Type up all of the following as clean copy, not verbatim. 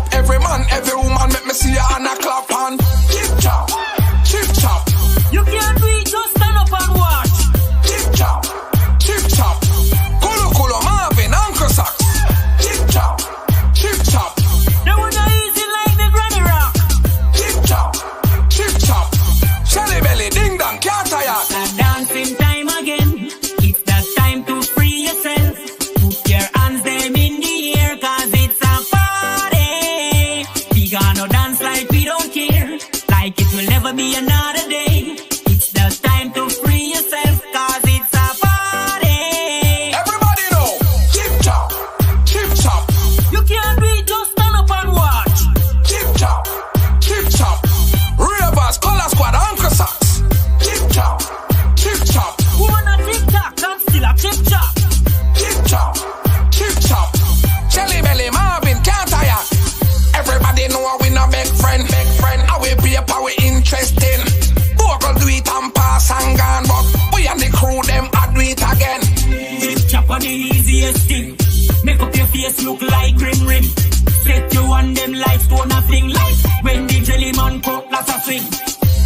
chop. Every man, every woman, make me see ya and a clap on. Chip chop, chip chop. You can't do it, just stand up and watch. Chip chop, chip chop. Kulu Kulu Marvin, Uncle Sax. Chip chop, chip chop. They wanna easy like the granny rock. Chip chop, chip chop. Shelly belly, ding dong, can't tire. It's dancing time again. It's the time to free yourself. Put your hands them in the air, cause it's a party. We gonna dance like we don't care, like it will never be another day. It's the time to free yourself, cause it's a party. Everybody know, chip chop, chip chop. You can't do it, just stand up and watch. Chip chop, chip chop. Ravers, Color Squad, Uncle Sax. Chip chop, chip chop. Woman a TikTok, I'm still a chip chop. Chip chop, chip chop. Shelly belly, Marvin, can't tire. Everybody know we no big friend, big friend. How we paper, we interesting. Bogle do it and pass and gone, but we and the crew them a do it again. Chip chop on the easiest thing. Make up your face look like grim rim. Set you on them like stone a fling like when the jelly man cook lots of swing.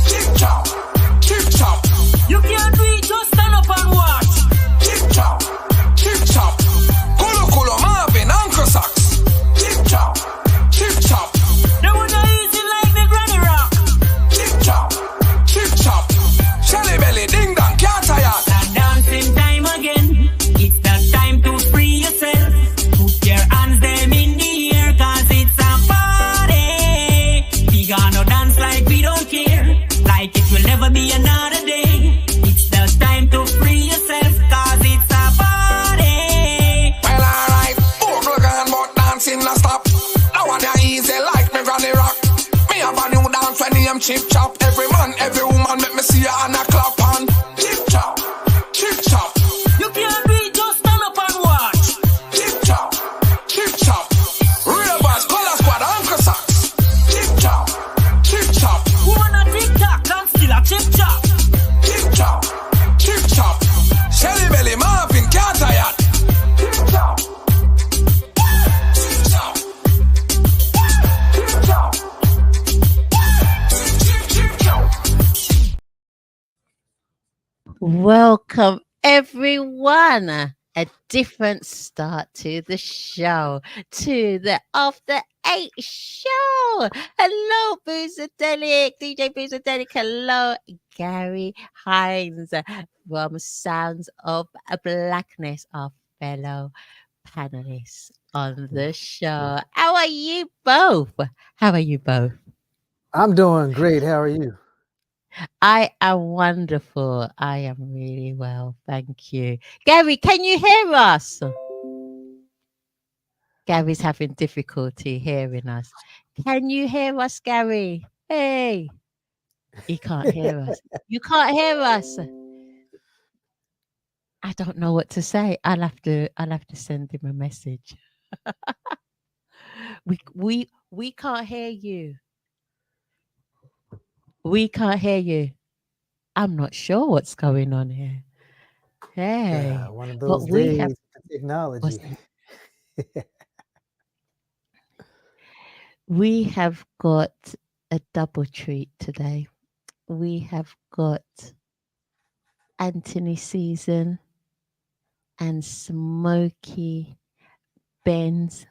Chip chop, chip chop. You can't do it, just stand up and watch. Chip chop, chip chop. Kulu Kulu Marvin, Uncle Sax. Chip chop, chip chop. They wanna easy like the granny rock. Chip chop, chip chop. Shelly belly, ding dong, can't tire. The dancing time again. It's the time to free yourself. Put your hands them in the air, cause it's a party. We gonna dance like we don't care, like it will never be another day. It's the time to free yourself, cause it's a party. Well, alright, Bogle gone, but dancing no stop. Now one ya easy like me granny rock. Me have a new dance when name chip chop. Every man, every woman, make me see ya and a clap on. Chip chop, chip chop. You can't do it, just stand up and watch. Chip chop, chip chop. Ravers, Color Squad, Uncle Sax. Chip chop, chip chop. Woman a TikTok, I'm still a chip chop. Chip chop, chip chop. Shelly belly, Marvin, can't tire. Chip chop, chip chop, chip chop, chip chop. Welcome, everyone. A different start to the show, to the After 8 show. Hello, Boozadelic, DJ Boozadelic. Hello, Gary Hines from Sounds of Blackness, our fellow panelists on the show. How are you both? How are you both? I'm doing great. How are you? I am wonderful. I am really well. Thank you. Gary, can you hear us? Gary's having difficulty hearing us. Can you hear us, Gary? Hey. He can't hear us. You can't hear us. I don't know what to say. I'll have to send him a message. We can't hear you. We can't hear you. I'm not sure what's going on here. Hey, one of those days of technology. We have got a double treat today. We have got Anthony Season and Smokie Benz.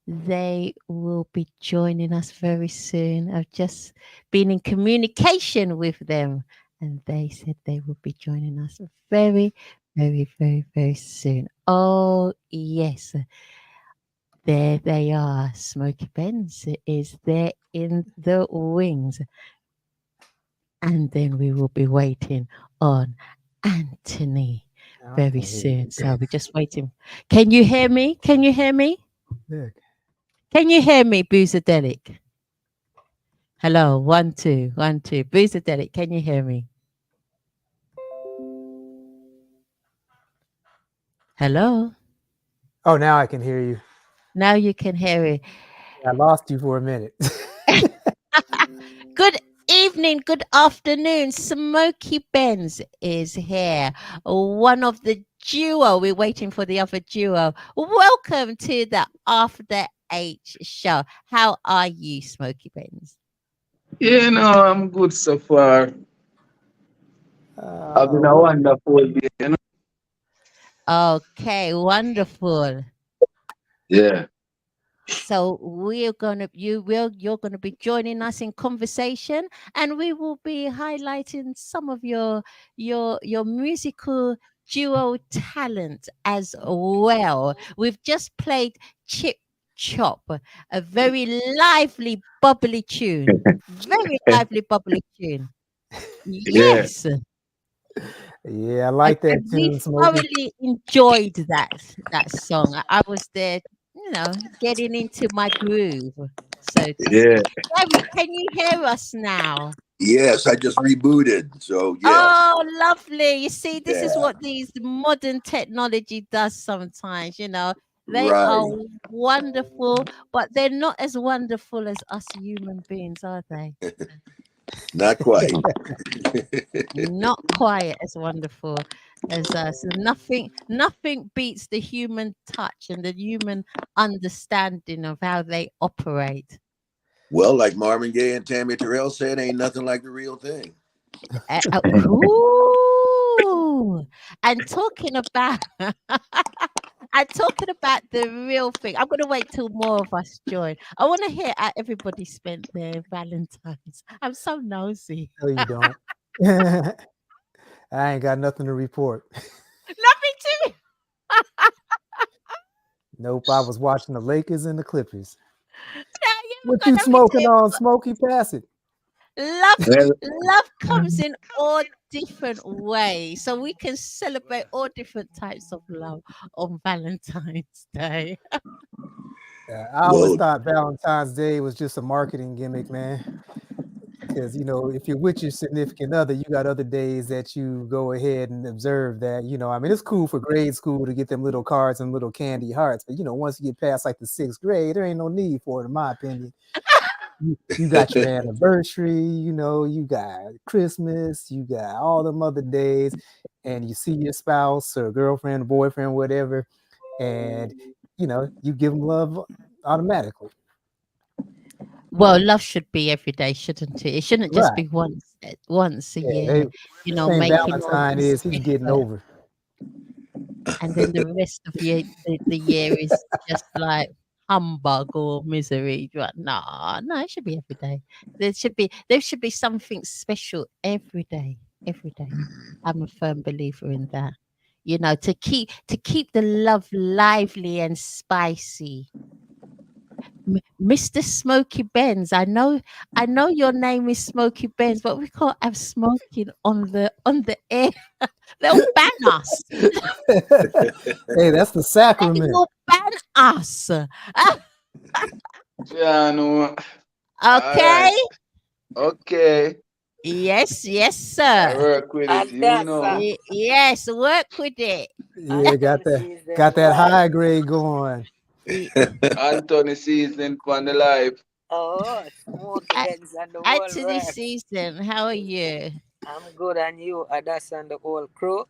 They will be joining us very soon. I've just been in communication with them and they said they will be joining us very, very, very, very soon. Oh, yes. There they are. Smokie Benz is there in the wings. And then we will be waiting on Anthony very soon. So we're just waiting. Can you hear me? Can you hear me? Yeah. Can you hear me, Boozadelic? Hello, 1 2 1 2. Boozadelic, can you hear me? Hello. Oh, now I can hear you. Now you can hear it. I lost you for a minute. Good evening, good afternoon. Smokie Benz is here. One of the duo. We're waiting for the other duo. Welcome to the After H show. How are you, Smokie Benz? Yeah, no, I'm good so far. Having a What? wonderful day, Okay, wonderful. Yeah. So you're gonna be joining us in conversation, and we will be highlighting some of your musical duo talent as well. We've just played Chip Chop, a very lively, bubbly tune. Very lively, bubbly tune. Yeah. Yes. Yeah, I like And that we tune, Smokey. thoroughly enjoyed that song. I was there, getting into my groove, so to Yeah. speak. Gary, can you hear us now? Yes, I just rebooted. So yes. Oh, lovely. You see, this is Yeah. what these modern technology does sometimes, They are Right. wonderful, but they're not as wonderful as us human beings, are they? Not quite. Not quite as wonderful as us. Nothing beats the human touch and the human understanding of how they operate. Well, like Marvin Gaye and Tammy Terrell said, ain't nothing like the real thing. Ooh. And talking about and talking about the real thing, I'm gonna wait till more of us join. I want to hear how everybody spent their Valentine's. I'm so nosy. No, you don't. I ain't got nothing to report. Nothing to me. Nope, I was watching the Lakers and the Clippers. No, you haven't What got you nothing to smoking on, Smokey? Pass it. Love comes in all different ways, so we can celebrate all different types of love on Valentine's Day. I always Well, thought Valentine's Day was just a marketing gimmick, man. Because if you're with your significant other, you got other days that you go ahead and observe that. I mean, it's cool for grade school to get them little cards and little candy hearts, but once you get past like the 6th grade, there ain't no need for it, in my opinion. You got your anniversary, you got Christmas, you got all them other days, and you see your spouse or girlfriend, boyfriend, whatever, and you give them love automatically. Well, love should be every day, shouldn't it? It shouldn't just Right. be once a Yeah, year, St. making all Valentine this is he's getting effort, over. and then the rest of the year is just like humbug or misery. Right? No, it should be every day. There should be something special every day, every day. I'm a firm believer in that. To keep the love lively and spicy. Mr. Smokie Benz, I know your name is Smokie Benz, but we can't have smoking on the air. They'll ban us. Hey, that's the They sacrament. will ban us. Yeah, no. All Okay. right. Okay. Yes, I sir. work with it, Yes, work with it. Yeah, got that high grade going. Anthony season on the live. Oh, Smokie A- Benz and the Add whole to this work. season, how are you? I'm good, and you, Adas and the whole crew.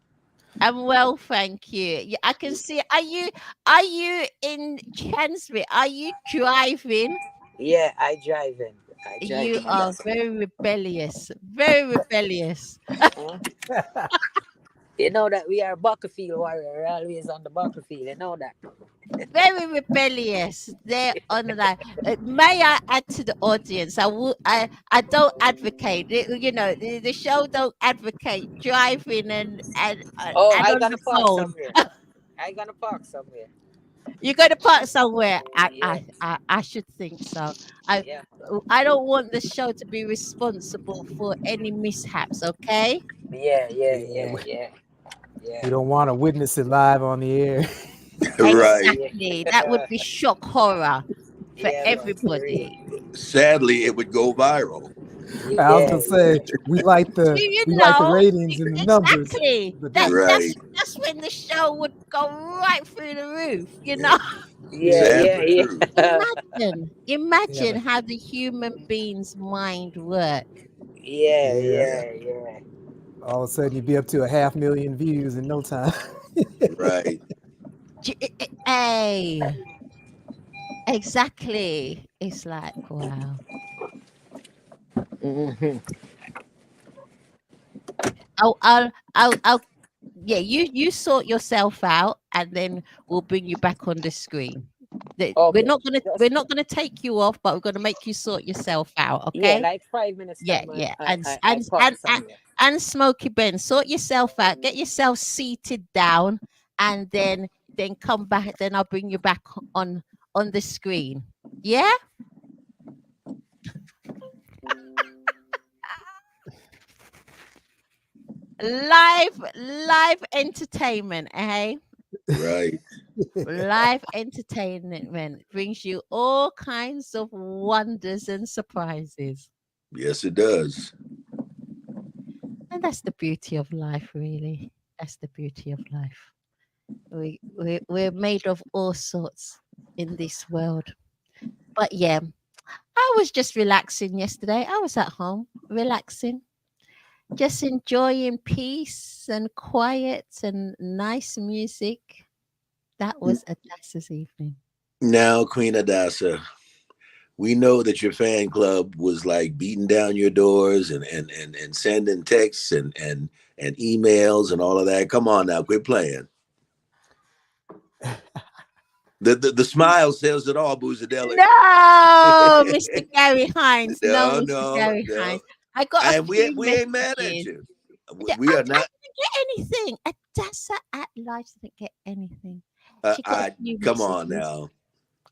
I'm well, thank you. Yeah, I can see. Are you in Chansby? Are you driving? Yeah, I driving. You are very rebellious. Very rebellious. Huh? You know that we are battlefield warrior. We're always on the battlefield. You know that. Very rebellious. They're on that. May I add to the audience? I don't advocate. The show don't advocate driving Oh, and I on gonna the park phone. somewhere. I gonna park somewhere. You're going to park somewhere. I, Yeah, I, I, I should think so. I, yeah, I don't want the show to be responsible for any mishaps. Okay. yeah, yeah, Yeah, yeah, yeah, we yeah. don't want to witness it live on the air. right. Exactly. That would be shock horror for Yeah, man, for real. everybody. Sadly, it would go viral. I was Yeah, gonna say we like Do the you we like the know ratings and the numbers, exactly but that? Right. That's when the show would go right through the roof. You know. yeah, Sad yeah, but true. yeah. Imagine yeah, how the human being's mind work. Yeah, yeah. yeah, yeah. All of a sudden you'd be up to 500,000 views in no time. Right. Hey, Exactly. It's like, wow. Mhm. I'll yeah, you sort yourself out and then we'll bring you back on the screen. We're Okay. not gonna Just take you off, but we're gonna make you sort yourself out, yeah, okay? like 5 minutes Yeah, time. yeah. I park somewhere. And Smoky Ben, sort yourself out, get yourself seated down, and then come back, then I'll bring you back on the screen. Yeah? Live entertainment, eh? Right. Live entertainment brings you all kinds of wonders and surprises. Yes, it does. And that's the beauty of life, really. That's the beauty of life. We're made of all sorts in this world. But yeah, I was just relaxing yesterday. I was at home, relaxing, just enjoying peace and quiet and nice music. That was a Dassa's evening. Now, Queen Adassa, we know that your fan club was like beating down your doors and sending texts and emails and all of that. Come on now, quit playing. The smile says it all, Boozadelic. No, Mr. Gary Hines. No, No, Mr. no, Gary no. Hines. I got a And we few we ain't mad at messages. you. I We are not. didn't get anything. Adassa at large didn't get anything. She got a I few come on messages. now.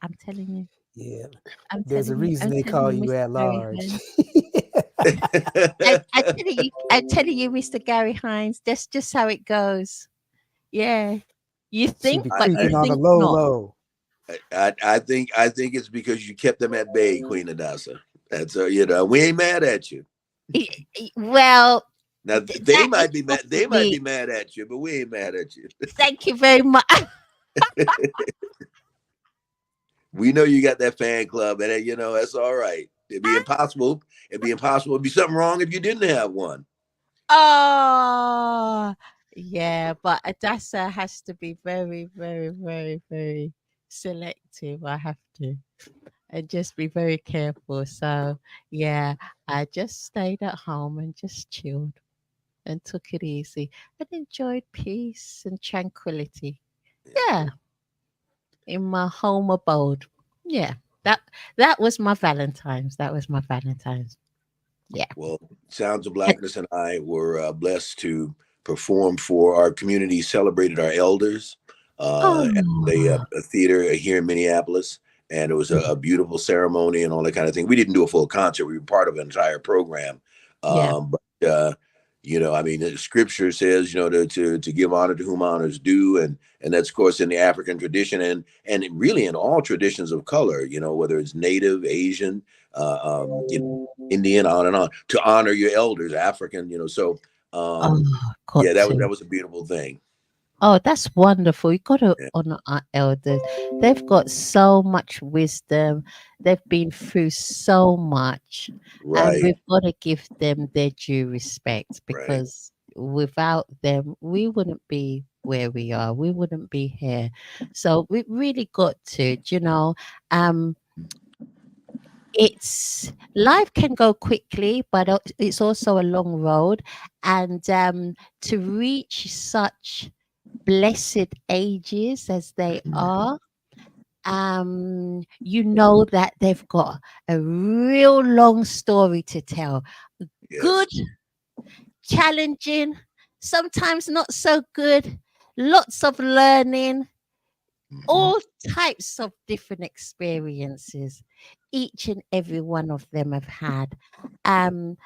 I'm telling you. Yeah, I'm there's a telling you. reason I'm they telling call you, you Mr. at Gary large. Hines. I tell you, Mr. Gary Hines. That's just how it goes. Yeah. You She think, be but you creeping on the think low not. low. I think it's because you kept them at bay, Queen Adassa. That's we ain't mad at you. Well, Now they that is might be mad. They might possibly. be mad at you, but we ain't mad at you. Thank you very much. We know you got that fan club, and that's all right. It'd be impossible. It'd be something wrong if you didn't have one. Oh, yeah, but Adassa has to be very, very, very, very selective. I have to. And just be very careful. So, yeah, I just stayed at home and just chilled and took it easy and enjoyed peace and tranquility. Yeah, in my home abode. Yeah, that that was my Valentine's. That was my Valentine's. Yeah. Well, Sounds of Blackness and I were blessed to perform for our community, celebrated our elders at Oh, a theater here in Minneapolis. And it was a beautiful ceremony and all that kind of thing. We didn't do a full concert, we were part of an entire program. yeah. But I mean, the scripture says, to give honor to whom honor is due. And that's, of course, in the African tradition and really in all traditions of color, whether it's Native, Asian, Indian, on and on, to honor your elders, African, so Oh, got yeah, to. that was a beautiful thing. Oh, that's wonderful. You got to Yeah, honor our elders. They've got so much wisdom. They've been through so much. And right, we've got to give them their due respect right. because without them, we wouldn't be where we are. We wouldn't be here. So we really got to, um, it's life can go quickly, but it's also a long road. And to reach such blessed ages as they are, you know that they've got a real long story to tell. Yes, Good, challenging, sometimes not so good, lots of learning, mhm, all types of different experiences each and every one of them have had. And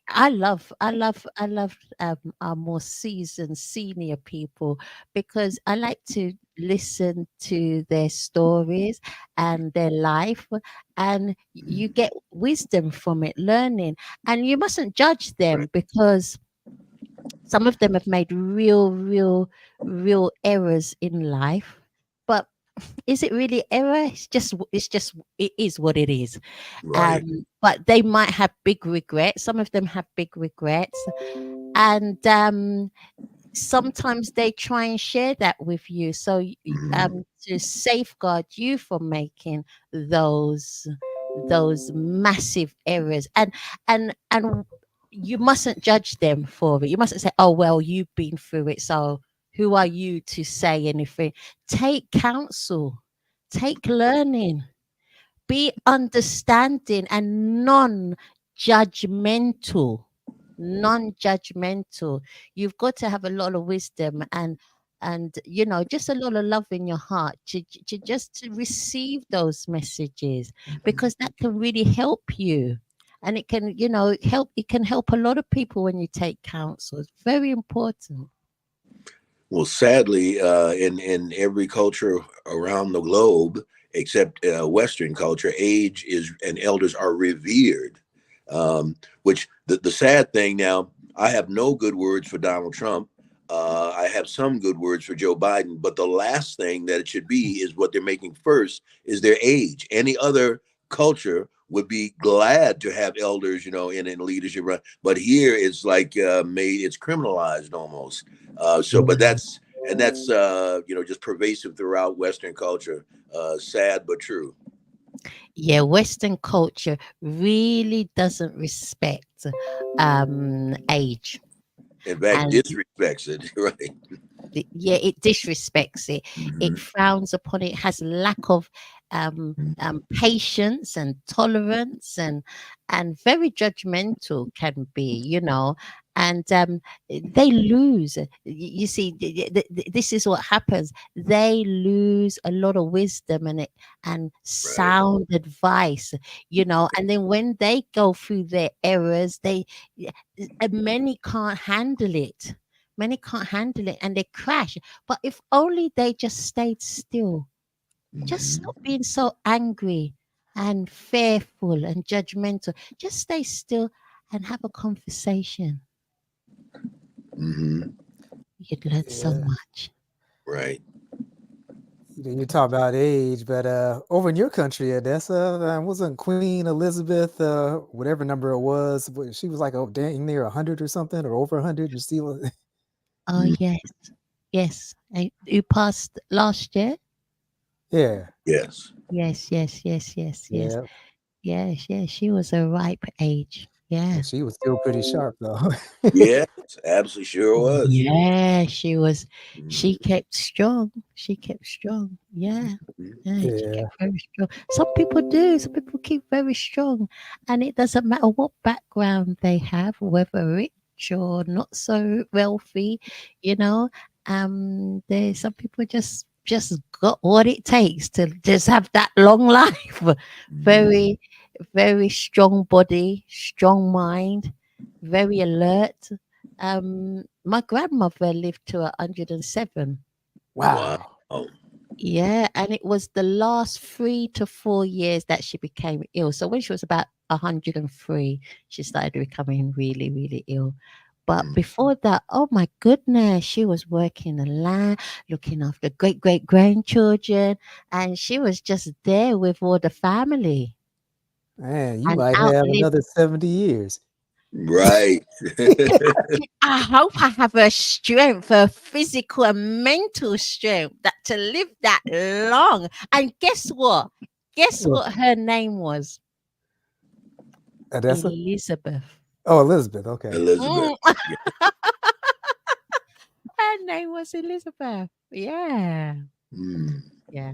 I love our more seasoned senior people because I like to listen to their stories and their life, and you get wisdom from it, learning. And you mustn't judge right, them because some of them have made real errors in life. But is it really error? It's just it is what it is. right. But they might have big regrets. Some of them have big regrets, and sometimes they try and share that with you, so to safeguard you from making those massive errors. And you mustn't judge them for it. You mustn't say, oh well, you've been through it, so who are you to say anything? Take counsel, take learning, be understanding and non-judgmental. Non-judgmental. You've got to have a lot of wisdom and just a lot of love in your heart to just to receive those messages, because that can really help you. And it can help a lot of people when you take counsel. It's very important. Well, sadly, in every culture around the globe, except Western culture, age is and elders are revered. Which the sad thing now, I have no good words for Donald Trump. I have some good words for Joe Biden, but the last thing that it should be is what they're making first is their age. Any other culture would be glad to have elders, in leadership, but here it's like it's criminalized almost. But that's just pervasive throughout Western culture. Sad but true. Yeah, Western culture really doesn't respect age. In fact, disrespects it, right? It disrespects it. It frowns upon it. Has lack of patience and tolerance, and very judgmental can be, and they lose. You see, this is what happens. They lose a lot of wisdom and sound advice, and then when they go through their errors, many can't handle it. Many can't handle it and they crash. But if only they just stayed still, just stop being so angry and fearful and judgmental. Just stay still and have a conversation. You'd learn so much. Right. You talk about age, but over in your country, Odessa, wasn't Queen Elizabeth, whatever number it was, she was like dang near 100 or something, or over 100? You still? Oh yes. You passed last year. Yeah. Yes. Yes. Yeah. Yes. She was a ripe age. Yeah. And she was still pretty sharp though. Yes, absolutely sure was. Yeah, she was. She kept strong. Yeah. She kept very strong. Some people do. Some people keep very strong, and it doesn't matter what background they have, whether rich or not so wealthy. There's some people just got what it takes to just have that long life. Very, very strong body, strong mind, very alert. My grandmother lived to 107. Wow. Yeah, and it was the last 3 to 4 years that she became ill. So when she was about 103, she started becoming really, really ill. But before that, oh my goodness, she was working the land, looking after great grandchildren, and she was just there with all the family. Man, you And might have another 70 years. Right. I hope I have a strength, a physical and mental strength to live that long. And guess what? What her name was? Odessa? Elizabeth. Oh, Elizabeth. Okay. Elizabeth. Her name was Elizabeth. Yeah. Yeah.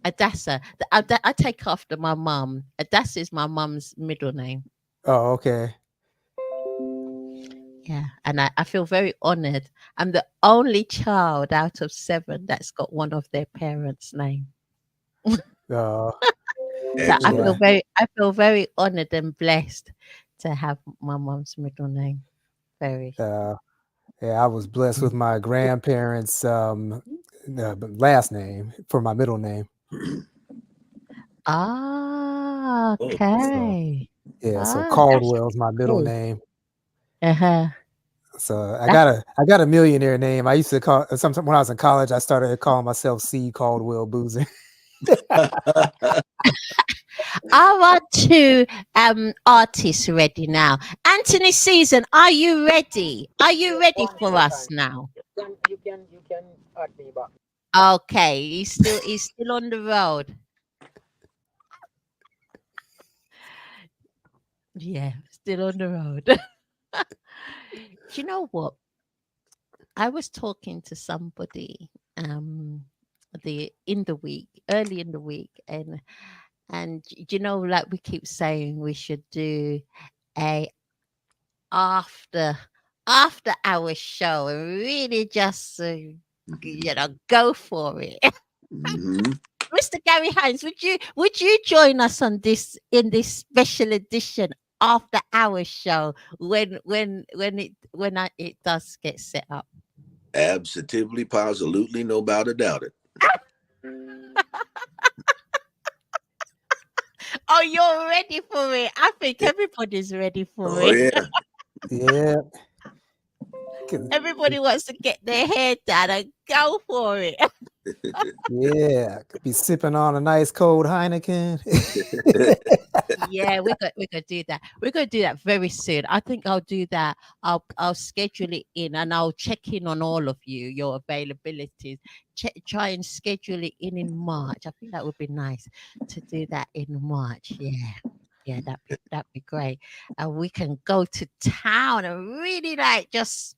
Adassa. I take after my mum. Adassa is my mum's middle name. Oh, okay. Yeah, and I feel very honored. I'm the only child out of 7 that's got one of their parents' name. So I feel very honored and blessed to have my mom's middle name. Very. Yeah, I was blessed with my grandparents' last name for my middle name. Ah, okay. So Caldwell's my middle name. Uh-huh. So I got a millionaire name. I used to call sometimes when I was in college. I started calling myself C. Caldwell Boozer. Are our two artists ready now? Anthony Season, are you ready? Are you ready One for more us time. now? You can add me back. Okay, he's still on the road. Yeah, still on the road. Do you know what? I was talking to somebody early in the week, and you know, like we keep saying, we should do a after our show and really just go for it. Hmm. Mr. Gary Hines, would you join us on this in this special edition after our show when it does get set up? Absolutely, positively, no doubt about it. Oh, you're ready for it. I think everybody's ready for Oh it. yeah. Yeah. 'Cause- Everybody wants to get their hair done and go for it. Yeah. Could be sipping on a nice cold Heineken. Yeah, we're gonna do that. We're gonna do that very soon. I think I'll do that. I'll schedule it in and I'll check in on all of you, your availabilities. Try and schedule it in March. I think that would be nice to do that in March. Yeah. Yeah, that'd be great. And we can go to town and really like just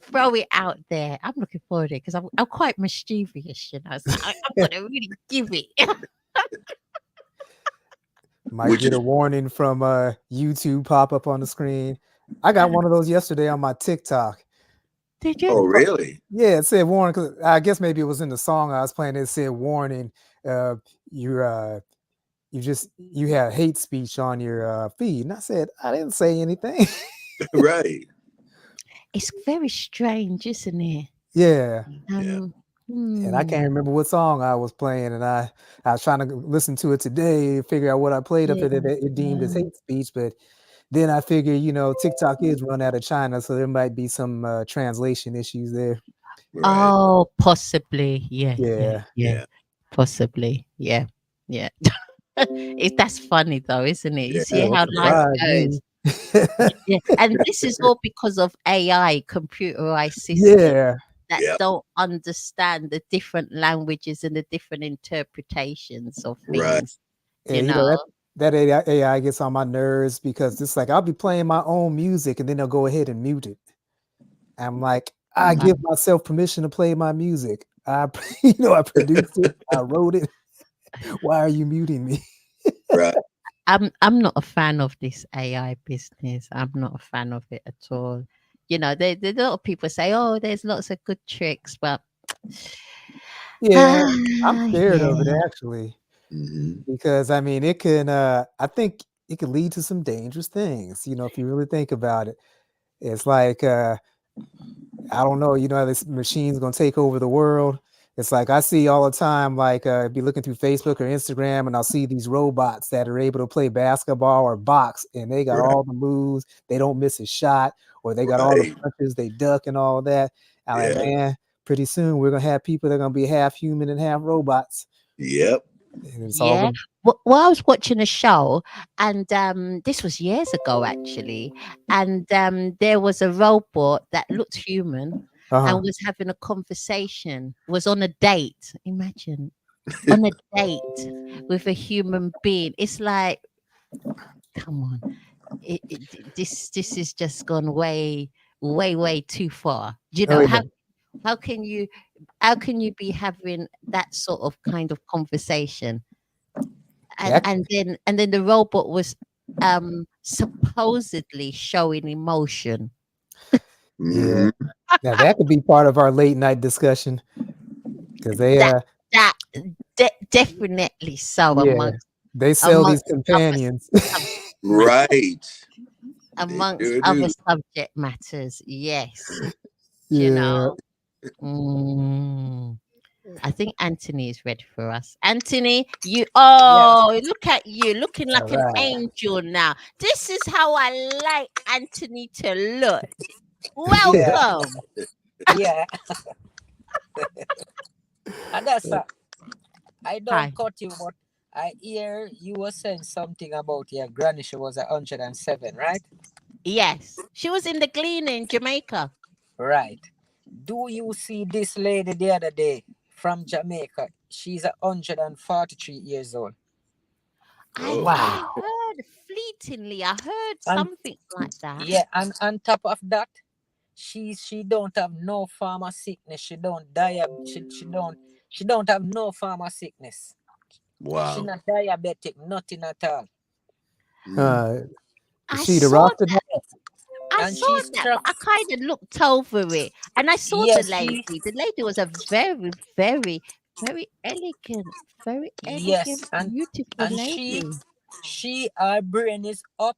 throw it out there. I'm looking forward to it because I'm quite mischievous, So I'm gonna really give it. Might Which get is a warning from YouTube pop up on the screen. I got one of those yesterday on my TikTok. Did you? oh really? Yeah, it said warning. 'Cause I guess maybe it was in the song I was playing. It said warning. You you have hate speech on your feed. And I said I didn't say anything. Right. It's very strange, isn't it? Yeah. Um, And I hmm, can't remember what song I was playing, and I was trying to listen to it today, figure out what I played up yeah, there that it deemed as yeah. hate speech. But then I figure, TikTok is run out of China, so there might be some translation issues there. Right. Oh, possibly. Yeah, yeah, Yeah, yeah. Yeah. Possibly. Yeah, yeah. That's funny though, isn't it? You Yeah. see yeah, it how life surprised goes. me. Yeah, and this is all because of AI, computerized systems Yeah, that Yep. don't understand the different languages and the different interpretations of Right. things. You and know. that AI gets on my nerves because it's like I'll be playing my own music and then they'll go ahead and mute it. I'm like, I Uh, give myself permission to play my music. I I produced it, I wrote it. Why are you muting me? Right. I'm not a fan of this AI business. I'm not a fan of it at all. A lot of people say, "Oh, there's lots of good tricks," but Yeah, I'm scared of it yeah, actually Hmm. because I mean it can I think it could lead to some dangerous things, if you really think about it. It's like I don't know, how this machine's gonna take over the world. It's like I see all the time, like be looking through Facebook or Instagram, and I'll see these robots that are able to play basketball or box, and they got Right. all the moves, they don't miss a shot, or they got all the Right. punches, they duck and all that. I'm like, Yeah. man, pretty soon we're gonna have people that are gonna be half human and half robots. Yep. And it's all yeah. going Well, I was watching a show, and this was years ago actually, and there was a robot that looked human uh-huh. and was having a conversation, was on a date. Imagine on a date with a human being. It's like, come on, this is just gone way, way, way too far. Oh yeah. How can you how can you be having that sort of kind of conversation? and That, and then the robot was supposedly showing emotion. yeah. Hmm. Now that could be part of our late night discussion because they That that definitely so yeah, they sell these amongst other companions. subject matter, Right. They amongst sure other do. subject matters. Yes, you Yeah. know. Mm. I think Anthony is ready for us. Anthony, look at you, looking All like an right. angel now. This is how I like Anthony to look. Yeah, Welcome. yeah. And that's I Hi. don't cut you, but I hear you were saying something about your granny. She was 107, right? Yes, she was in the Glen in Jamaica. Right. Do you see this lady the other day from Jamaica? She's 143 years old. I Oh, I Wow. heard fleetingly. I heard And something like that. yeah, and on top of that, she don't have no form of sickness. She don't die. She don't have no form of sickness. She wow. not diabetic, nothing at all. Mm. Uh, is I she the saw roster? that. I And saw she's that, but struck. I kind of looked over it, and I saw the Yes, lady. The lady was a very, very, very yes, elegant, beautiful and lady. she her brain is up.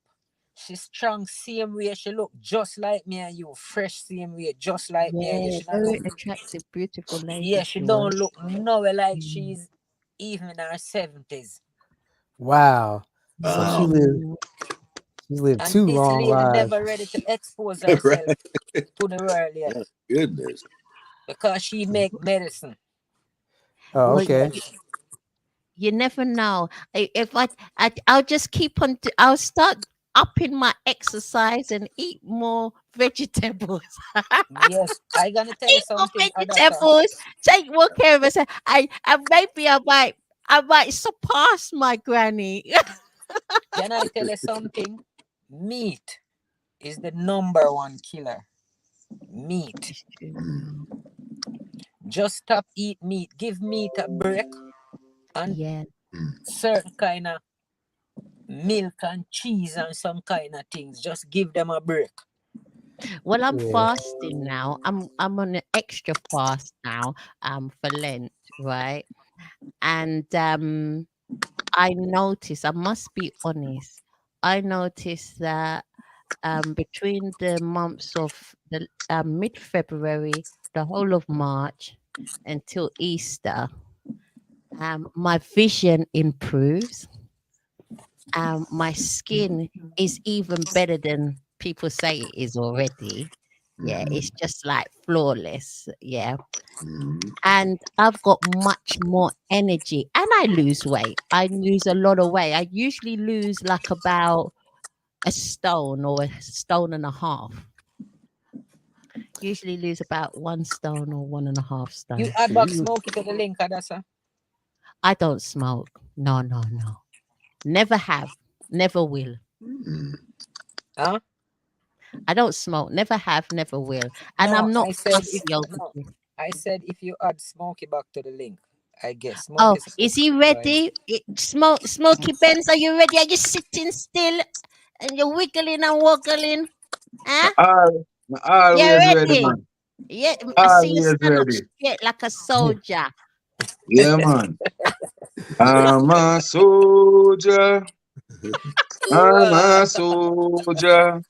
She's strong, same way. She look just like me and you, fresh same way, just like me and you. Yeah, She not look. very attractive, beautiful lady Yeah, she she don't was. look nowhere like Mm. she's even in her 70s. Wow. So Wow. Mm. she lived And two this long lady lives. never ready to expose Right. herself to the world yet My goodness. because she make medicine. Oh, Well, okay. you never know. If I'll just keep on. I'll start upping my exercise and eat more vegetables. Yes, I gonna tell you Eat more something, Adasa. vegetables. Take more care of myself. I maybe I might surpass my granny. Can I tell you something? Meat is the number one killer. Meat. It's true. Mm. Just stop eat meat. Give meat a break and Yeah. Mm. certain kind of milk and cheese and some kind of things. Just give them a break. Well, I'm Yeah. fasting now. I'm on an extra fast now. For Lent, right? And I notice. I must be honest. I noticed that between the months of the mid-February, the whole of March, until Easter, my vision improves. My skin is even better than people say it is already. Yeah, Mhm. it's just like flawless. Yeah. Mhm. And I've got much more energy and I lose weight. I lose a lot of weight. I usually lose like about a stone or a stone and a half. Usually lose about 1 stone or 1.5 You stone. add back Mhm. Smokie to the link, Adasa. I don't smoke. No, no, no. Never have. Never will. Mm. Huh? I don't smoke. Never have. Never will. And No, I'm not I said if fussy over no, it. I said if you add Smokie back to the link. I guess Oh, Smokie is is supposed he to join. ready? Smoky Benz, are you ready? Are you sitting still and you're wiggling and woggling? Huh? You Always ready, ready? man. Yeah, I see you Always stand up ready. straight like a soldier. Yeah, man. I'm a soldier. I'm Wow. a soldier.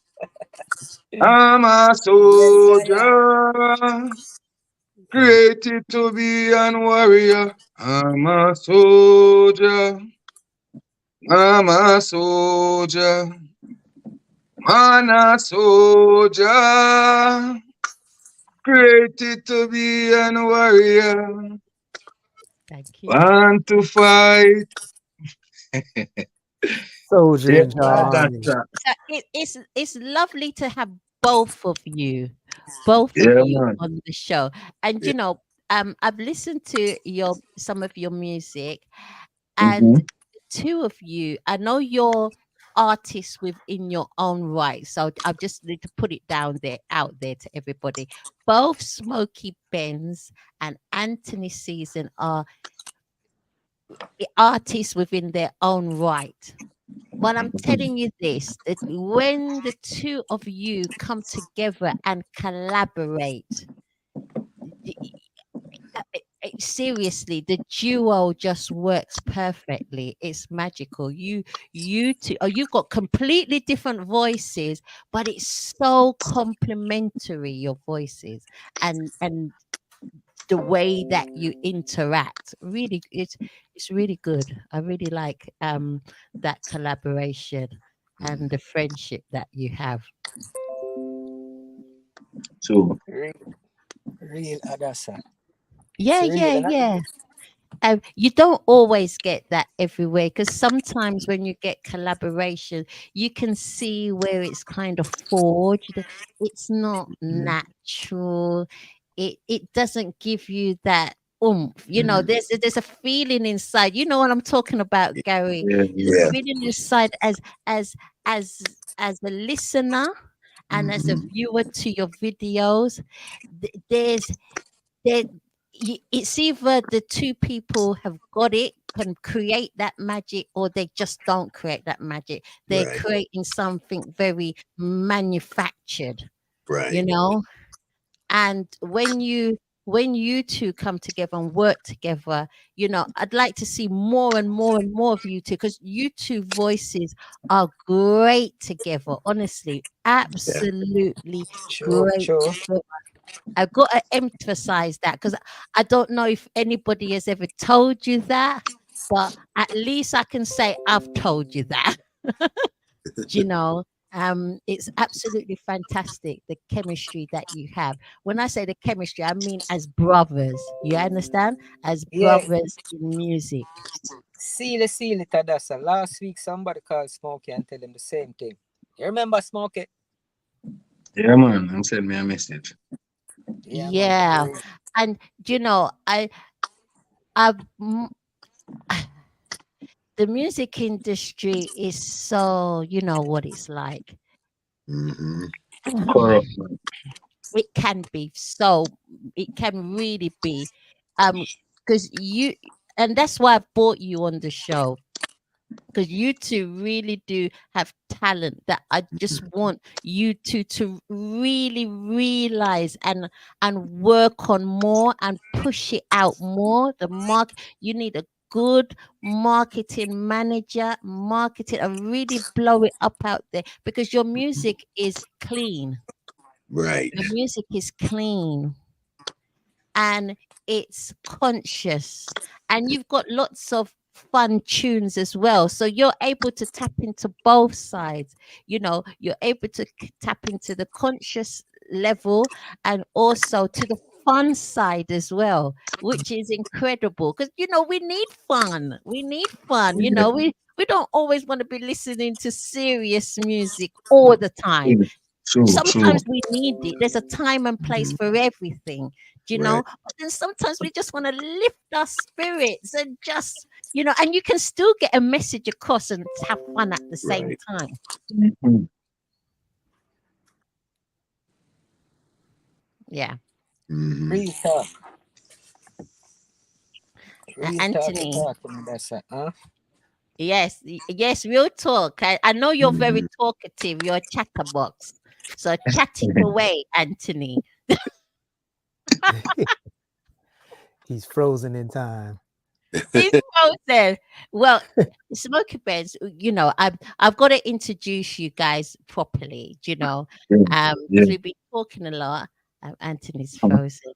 I'm a Yes, I am. soldier. Created to be an warrior. I'm a soldier. I'm a soldier. Man a soldier. Created to be an warrior. Thank you. Want to fight. Soldier Yeah, in Wow. John. that's right. So it's lovely to have both of Yeah, you man. on the show. And Yeah. I've listened to your some of your music, and Mm-hmm. the two of you, I know you're artists within your own right. So I just need to put it down there out there to everybody. Both Smokie Benz and Anthony Season are artists within their own right. But I'm telling you this, that when the two of you come together and collaborate, the- seriously, the duo just works perfectly. It's magical. You two, oh, you've got completely different voices, but it's so complementary, your voices, and the way that you interact. Really, it's really good. I really like that collaboration and the friendship that you have. So, Real, real Adasa. It's Yeah, real, yeah, innit? yeah. you don't always get that everywhere, because sometimes when you get collaboration, you can see where it's kind of forged. It's not natural. It doesn't give you that oomph. There's a feeling inside. You know what I'm talking about, Gary? Yeah, There's a Yeah. feeling inside as as as a listener and as a viewer to your videos. There's there it's either the two people have got it, can create that magic, or they just don't create that magic. They're Right. creating something very manufactured, Right. and when you two come together and work together, I'd like to see more and more and more of you two, because you two voices are great together. Honestly, absolutely True, great true. together. I've got to emphasize that, because I don't know if anybody has ever told you that, but at least I can say I've told you that. you know, it's absolutely fantastic, the chemistry that you have. When I say the chemistry, I mean as brothers. You understand? As Yeah. brothers in music. See it, Tadassa. Last week, somebody called Smokie and tell him the same thing. You remember Smokie? Yeah, man. And send me a message. Yeah. Man. And the music industry is so, you know what it's like. Corrupt, man. It can be it can really be, because and that's why I brought you on the show, because you two really do have talent that I just want you two to really realize and work on more and push it out more. You need a good marketing manager, and really blow it up out there, because your music is clean. Right. The music is clean and it's conscious, and you've got lots of fun tunes as well. So you're able to tap into both sides. You're able to tap into the conscious level and also to the fun side as well, which is incredible, because we need fun. We need fun. We don't always want to be listening to serious music all the time. True. Sometimes we need it. There's a time and place for everything, Right. but then sometimes we just want to lift our spirits and just, and you can still get a message across and have fun at the same Right. time. Yeah. Real talk. Anthony. Talk to me, that's it, huh? Yes, real talk. I know you're very talkative. You're a chatterbox. So chatting away, Anthony. He's frozen in time. He's frozen. Well, Smokie Benz, I've got to introduce you guys properly, because we've been talking a lot. Anthony's frozen.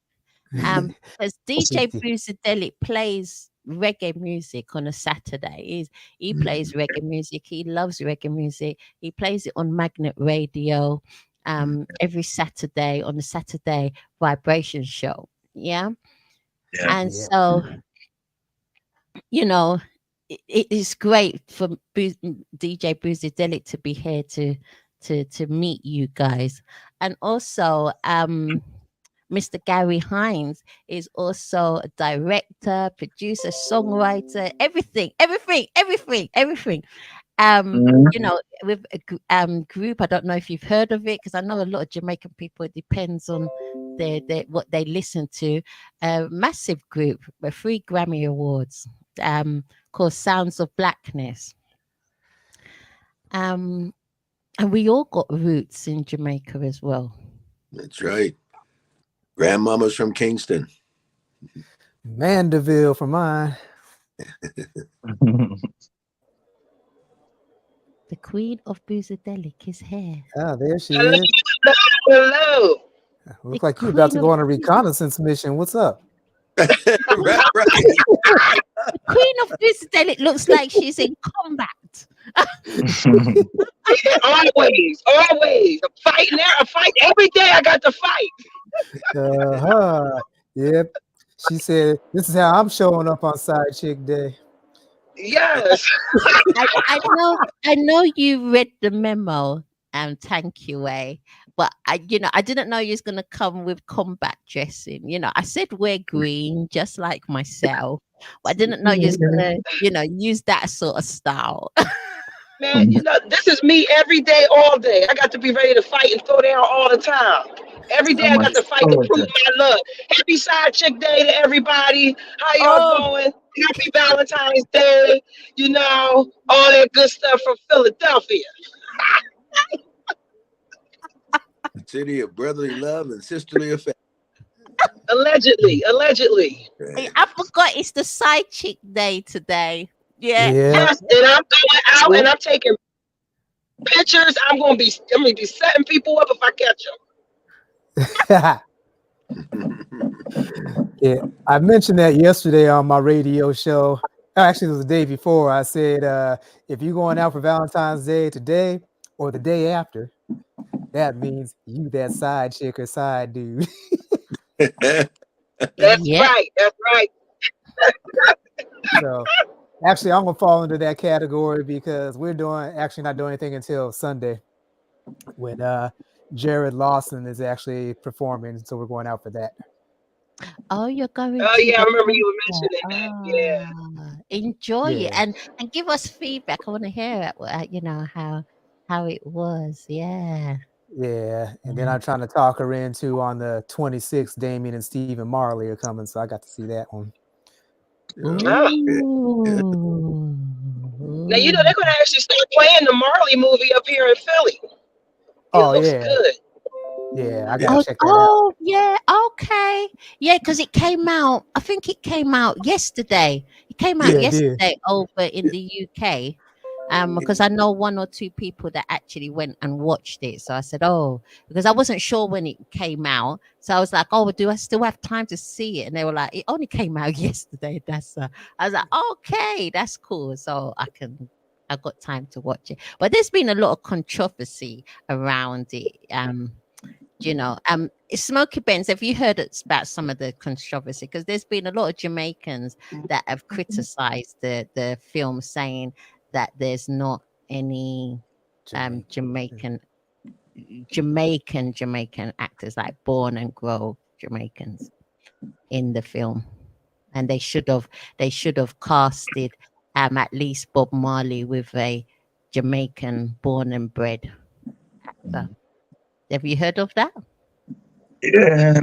Because DJ Boozadelic plays reggae music on a Saturday. He plays reggae music. He loves reggae music. He plays it on Magnet Radio every Saturday on the Saturday Vibration Show. Yeah. And so, it is great for DJ Boozadelic to be here to meet you guys. And also, Mr. Gary Hines is also a director, producer, songwriter, everything. With a group, I don't know if you've heard of it, because I know a lot of Jamaican people, it depends on what they listen to. Massive group with 3 Grammy Awards, called Sounds of Blackness. And we all got roots in Jamaica as well. That's right. Grandmama's from Kingston. Mandeville for mine. The Queen of Boozadelic is here. Ah, there she is. Hello. Looks like you're about to go on a reconnaissance mission. What's up? Right. The Queen of Boozadelic looks like she's in combat. Always. I'm fighting there. I fight every day. I got to fight. Yep. She said, "This is how I'm showing up on Side Chick Day." Yes. I know you read the memo. Thank you, but I didn't know you was gonna come with combat dressing. I said wear green, just like myself, but I didn't know you was gonna, use that sort of style. Man, this is me every day, all day. I got to be ready to fight and throw down all the time. Every day I'm I a got to fight to prove soldier. my love. Happy Side Chick Day to everybody. How y'all Oh, doing? Happy Valentine's Day. All that good stuff from Philadelphia. City of brotherly love and sisterly affection. Allegedly. I forgot it's the side chick day today. Yeah. Yeah. Yes, and I'm going out and I'm taking pictures. I'm gonna be setting people up if I catch them. Yeah, I mentioned that yesterday on my radio show. Actually, it was the day before. I said, if you're going out for Valentine's Day today or the day after, that means you that side chick or side dude. That's Yeah. right. That's right. So actually, I'm gonna fall into that category because we're actually not doing anything until Sunday when Jared Lawson is actually performing. So we're going out for that. Oh, you're going Oh to yeah, I the remember you were concert. mentioning that. Yeah. Enjoy it Yeah. and give us feedback. I want to hear it. How it was. Yeah. Yeah, and then I'm trying to talk her into on the 26th. Damien and Stephen Marley are coming, so I got to see that one. Oh. Ooh. Now they're gonna actually start playing the Marley movie up here in Philly. It looks good. Yeah, I gotta check that out. Oh, yeah. Okay. Yeah, because it came out. I think it came out yesterday. It came out Yeah, it did. yesterday over in the UK. Because I know one or two people that actually went and watched it. So I said, oh, because I wasn't sure when it came out. So I was like, oh, do I still have time to see it? And they were like, it only came out yesterday. I was like, okay, that's cool. So I got time to watch it. But there's been a lot of controversy around it. Smokie Benz, have you heard about some of the controversy? Because there's been a lot of Jamaicans that have criticized the film, saying that there's not any Jamaican actors, like born and grow Jamaicans in the film, and they should have casted at least Bob Marley with a Jamaican born and bred actor. Have you heard of that? Yeah,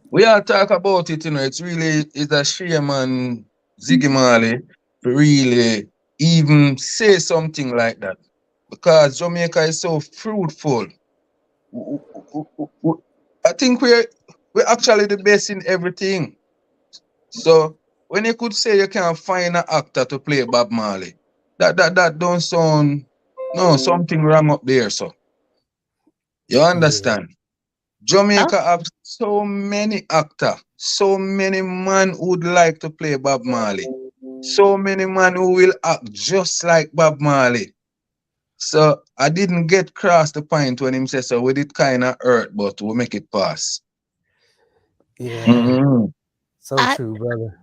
we all talk about it, it's a shame and Ziggy Marley to really even say something like that, because Jamaica is so fruitful. I think we're actually the best in everything. So when you could say you can't find an actor to play Bob Marley, that don't sound something wrong up there. So you understand? Jamaica have so many actors, so many men who would like to play Bob Marley, so many men who will act just like Bob Marley. So I didn't get across the point when him said so. We did kind of hurt, but we'll make it pass. Yeah, so true, brother.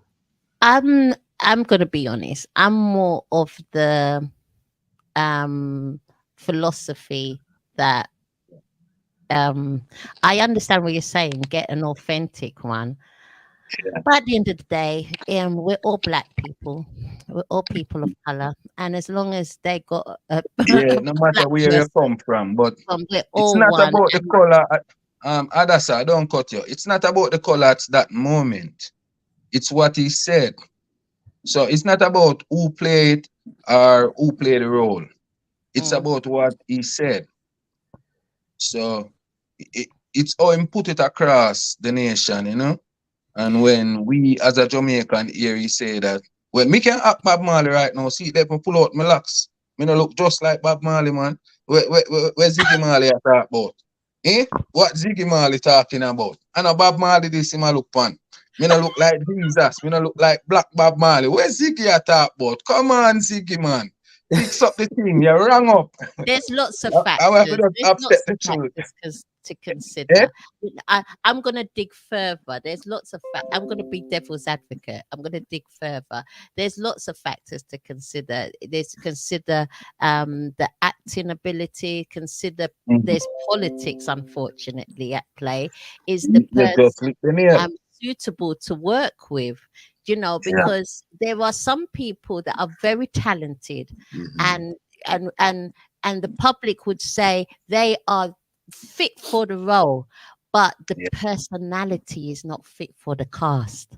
I'm gonna be honest. I'm more of the philosophy that I understand what you're saying, get an authentic one. Yeah. But at the end of the day, we're all black people. We're all people of color. And as long as they got no matter where you come from, but it's not about the color. Adasa, I don't cut you. It's not about the color at that moment. It's what he said. So it's not about who played or who played the role. It's about what he said. So it's how he put it across the nation, And when we as a Jamaican hear he say that, well, me can act Bob Marley right now. See, let me pull out my locks. Me no look just like Bob Marley, man. Where Ziggy Marley I talk about? What Ziggy Marley talking about? I know Bob Marley this him a look pan. Me no look like Jesus. Me no look like Black Bob Marley. Where Ziggy I talk about? Come on, Ziggy, man. fix up the thing. You rang up. There's lots of I will have factors. to just There's upset lots the of truth. factors to Eh? consider. I'm going to dig further. There's lots of I'm going to be devil's advocate. I'm going to dig further. There's lots of factors to consider. There's consider the acting ability. Consider there's politics, unfortunately, at play. Is the You person just lick the nail. suitable to work with? You know, Yeah. because there are some people that are very talented, and the public would say they are fit for the role, but the Yeah. personality is not fit for the cast.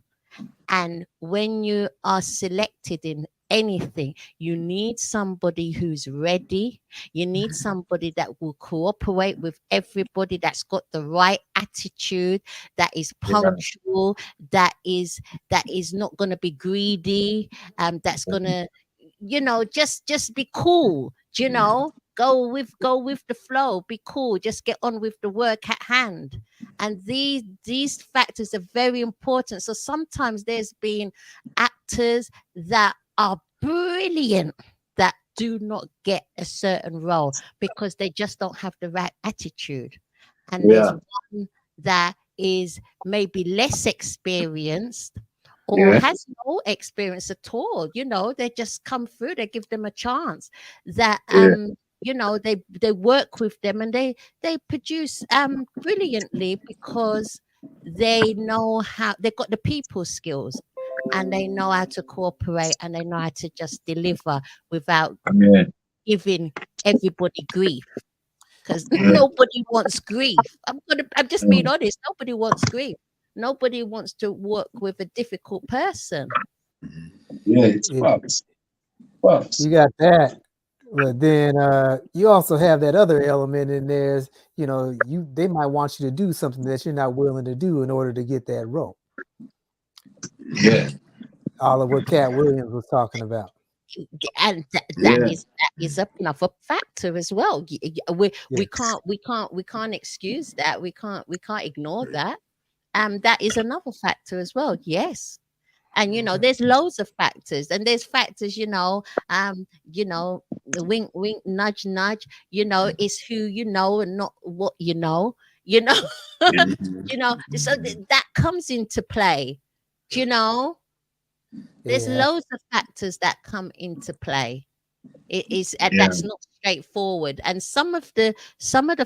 And when you are selected in anything, you need somebody who's ready. You need somebody that will cooperate with everybody, that's got the right attitude, that is Yeah. punctual, that is not going to be greedy, that's going to, you know, just be cool, you know, go with the flow, be cool, just get on with the work at hand. And these factors are very important. So sometimes there's been actors that are brilliant that do not get a certain role because they just don't have the right attitude. And there's Yeah. one that is maybe less experienced or Yeah. has no experience at all. You know, they just come through, they give them a chance. That Yeah. you know, they work with them and they produce brilliantly because they know how, they've got the people skills and they know how to cooperate and they know how to just deliver without Amen. giving everybody grief. Because Yeah. nobody wants grief. I'm just being honest. Nobody wants grief. Nobody wants to work with a difficult person. Yeah, it's facts. Facts. You got that. But then you also have that other element in there. You know, they might want you to do something that you're not willing to do in order to get that role. Yeah. All of what Cat Williams was talking about. And that Yeah. is another factor as well. We can't excuse that. We can't ignore that. That is another factor as well. Yes. And you know, there's loads of factors, and there's factors, you know, the wink, wink, nudge, nudge, you know, it's who you know and not what you know, you know, you know, so that comes into play, you know. There's Yeah. loads of factors that come into play. It is, and Yeah. that's not straightforward. And some of the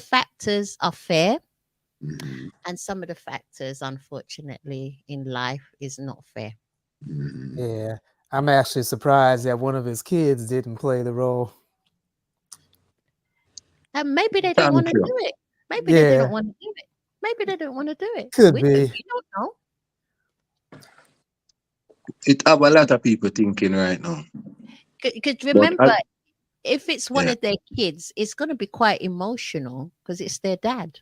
factors are fair, and some of the factors, unfortunately, in life is not fair. Yeah. I'm actually surprised that one of his kids didn't play the role. And maybe they didn't want to Thank do you. it. Maybe they Yeah. didn't want to do it. Maybe they didn't want to do it. Could We be. don't know. It have a lot of people thinking right now. Because But remember, if it's one of their kids, it's going to be quite emotional because it's their dad.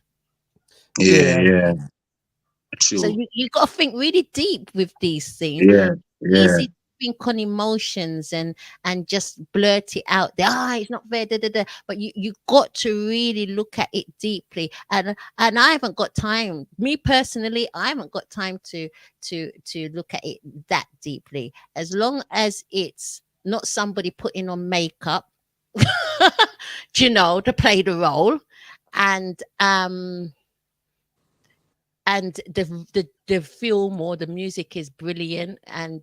yeah, Yeah. yeah. So True. you got to think really deep with these things. Yeah. Yeah. Easy to think on emotions and just blurt it out there. It's not fair. Da, da, da. But you got to really look at it deeply. And I haven't got time. Me personally, I haven't got time to look at it that deeply. As long as it's not somebody putting on makeup, you know, to play the role, and the film or the music is brilliant, and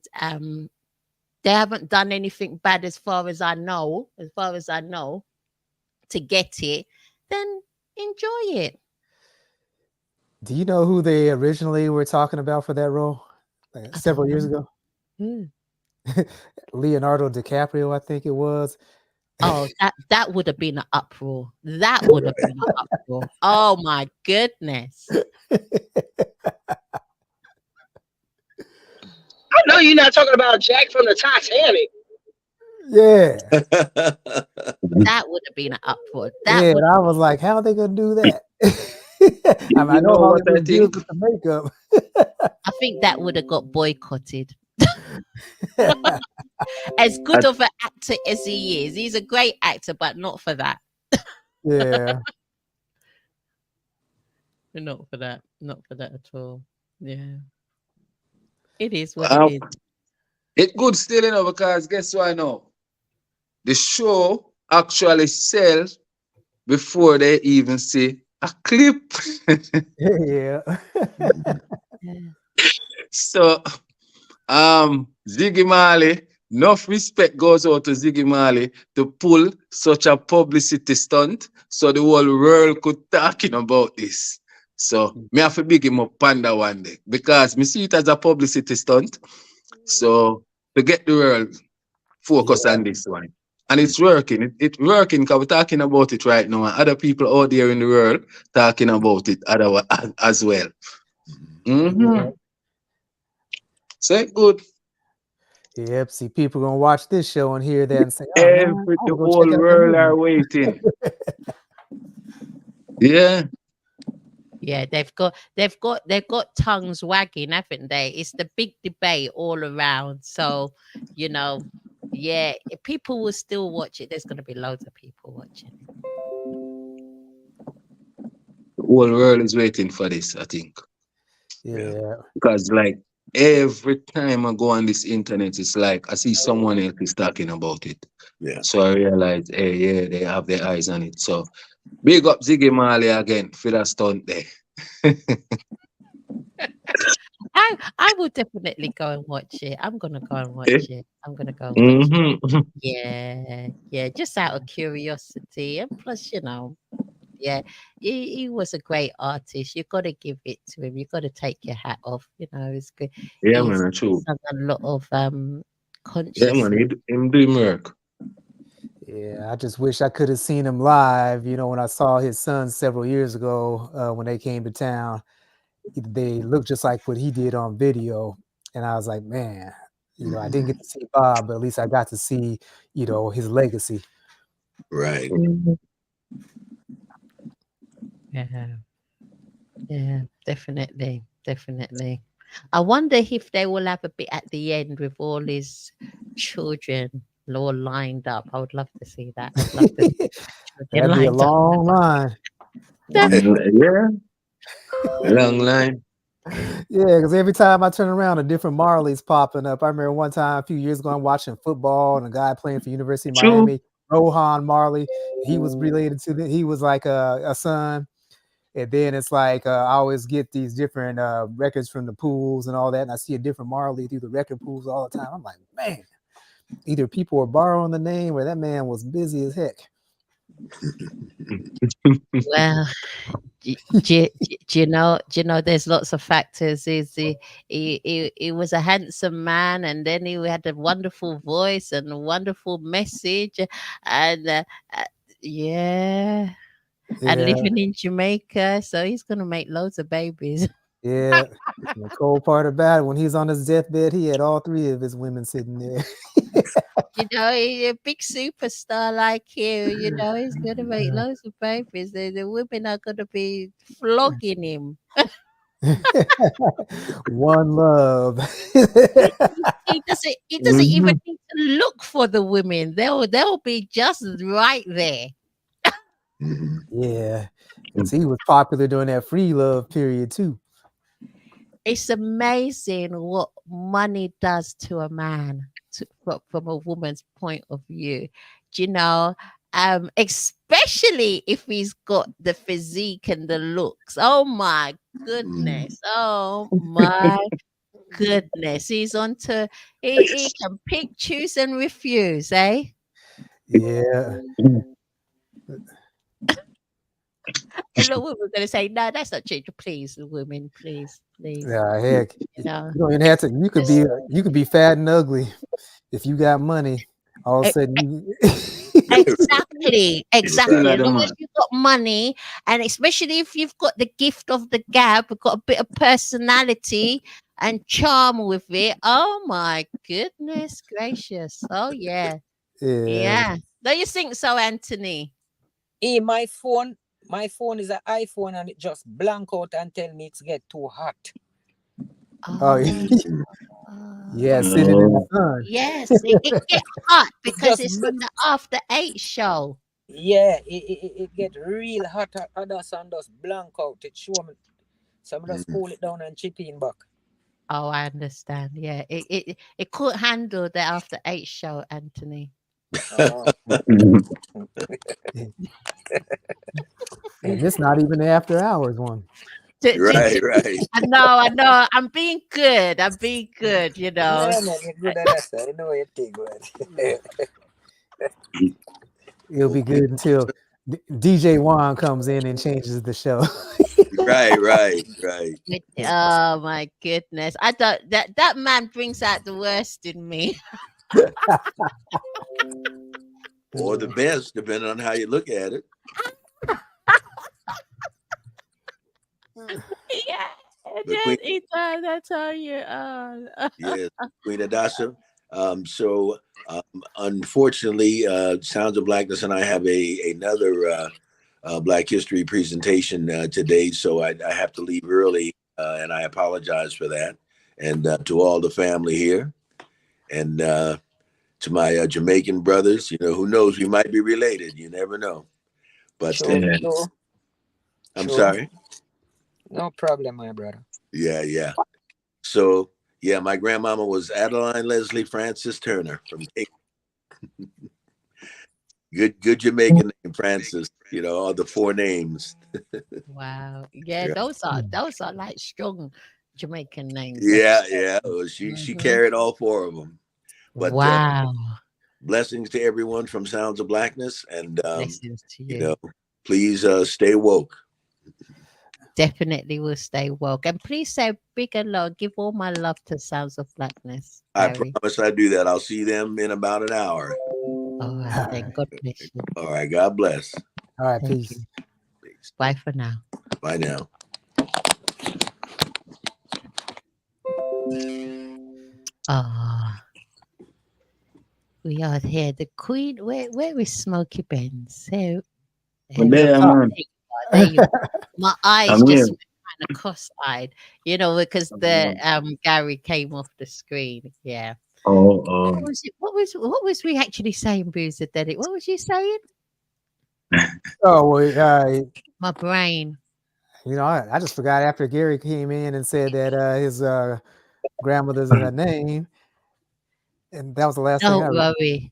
they haven't done anything bad as far as I know, to get it, then enjoy it. Do you know who they originally were talking about for that role? Like several years ago? Leonardo DiCaprio, I think it was. Oh, that would have been an uproar. That would have been an uproar. Oh my goodness. I know you're not talking about Jack from the Titanic. Yeah. That would have been an uproar. I was like, how are they gonna do that? I mean, I know what I Hollywood think? deals with the makeup. I think that would have got boycotted. As good of an actor as he is, he's a great actor, but not for that. Yeah. Not for that at all. Yeah. It is what it is. It good still, you know, because guess what I know? the show actually sells before they even see a clip. Yeah. So Ziggy Marley, enough respect goes out to Ziggy Marley to pull such a publicity stunt so the whole world could talking about this. So me have to big him up panda one day because me see it as a publicity stunt. So to get the world focus on this one. And it's working. It's working because we're talking about it right now. And other people out there in the world talking about it as well. Mm-hmm. So good. Yep. See, people gonna watch this show and hear that and say, "Oh man, The I'll go whole check out world the are movie." waiting. Yeah. Yeah, they've got tongues wagging, haven't they? It's the big debate all around. So, you know, yeah, if people will still watch it. There's going to be loads of people watching it. The whole world is waiting for this, I think. Yeah. Because like every time I go on this internet, it's like I see someone else is talking about it. Yeah. So I realize, hey, yeah, they have their eyes on it. So big up Ziggy Marley again for that stunt there. I will definitely go and watch it. I'm gonna go and watch it. I'm gonna go and watch it. Yeah, just out of curiosity, and plus, yeah, he was a great artist. You got to give it to him. You got to take your hat off. It's good. Yeah, man, He's true. done a lot of Yeah, conscious. man, him doing work. Yeah, I just wish I could have seen him live. When I saw his son several years ago, when they came to town, they looked just like what he did on video, and I was like, man, I didn't get to see Bob, but at least I got to see, his legacy. Right. Yeah, definitely. I wonder if they will have a bit at the end with all his children all lined up. I would love to see that. I'd love to see That'd be a long line. Yeah. Long line. Yeah, because every time I turn around, a different Marley's popping up. I remember one time a few years ago, I'm watching football, and a guy playing for University of Miami, Rohan Marley. He was related to he was like a son. And then it's like I always get these different records from the pools and all that, and I see a different Marley through the record pools all the time. I'm like, man, either people were borrowing the name or that man was busy as heck. Well, do you know? There's lots of factors. He was a handsome man, and then he had a wonderful voice and a wonderful message, and and living in Jamaica, so he's gonna make loads of babies. Yeah, the cool part about it, when he's on his deathbed, he had all three of his women sitting there. A big superstar like you, he's gonna make loads of babies. The women are gonna be flogging him. One love. He doesn't even need to look for the women. They'll be just right there. Yeah, because he was popular during that free love period too. It's amazing what money does to a man, from a woman's point of view. Especially if he's got the physique and the looks. Oh my goodness! Oh my goodness! He's onto. He can pick, choose, and refuse, eh? Yeah. A lot of women are going to say, no, that's not true. Please, women, please. Yeah, heck. You don't even have to. You could be fat and ugly if you got money. All of a sudden, you... Exactly. As long as you've got money, and especially if you've got the gift of the gab, you've got a bit of personality and charm with it. Oh my goodness gracious! Oh yeah. Don't you think so, Anthony? My phone is an iPhone, and it just blank out and tell me it's get too hot. Oh, yeah, sitting in the sun. Yes, it gets hot because it's from the After 8 show. Yeah, it get real hot at us and just blank out. It show me. So I'm just cool it down and chip in back. Oh, I understand. Yeah, it couldn't handle the After 8 show, Anthony. And it's not even the after hours one. Right. I know. I'm being good. You know. Yeah, man, you're good at that. I know you think good. It'll be good until DJ Juan comes in and changes the show. Right. Oh my goodness! I thought that man brings out the worst in me. Or the best, depending on how you look at it. Yeah, that's how you. Yes, Queen Adasa. So unfortunately, Sounds of Blackness and I have another Black History presentation today, so I have to leave early, and I apologize for that. And to all the family here, and to my Jamaican brothers, who knows, we might be related. You never know. But I'm sorry. No problem, my brother. Yeah. So yeah, my grandmama was Adeline Leslie Francis Turner from Cape. Good Jamaican name, Francis. All the 4 names. Wow. Yeah, those are like strong Jamaican names. Yeah. Well, she carried all 4 of them. But wow. Blessings to everyone from Sounds of Blackness, and blessings to you. Please stay woke. Definitely will stay woke. And please say big and low. Give all my love to Sounds of Blackness. I promise I do that. I'll see them in about an hour. All right, then. God bless you. All right, God bless. All right, peace. Bye for now. Bye now. We are here. The Queen. Where is Smokie Benz? There you go. My eyes just went kind of cross-eyed, because the Gary came off the screen. Yeah. What was we actually saying, Boozer Daddy? What was you saying? My brain. I just forgot after Gary came in and said that his grandmother's name, and that was the last thing. Don't worry.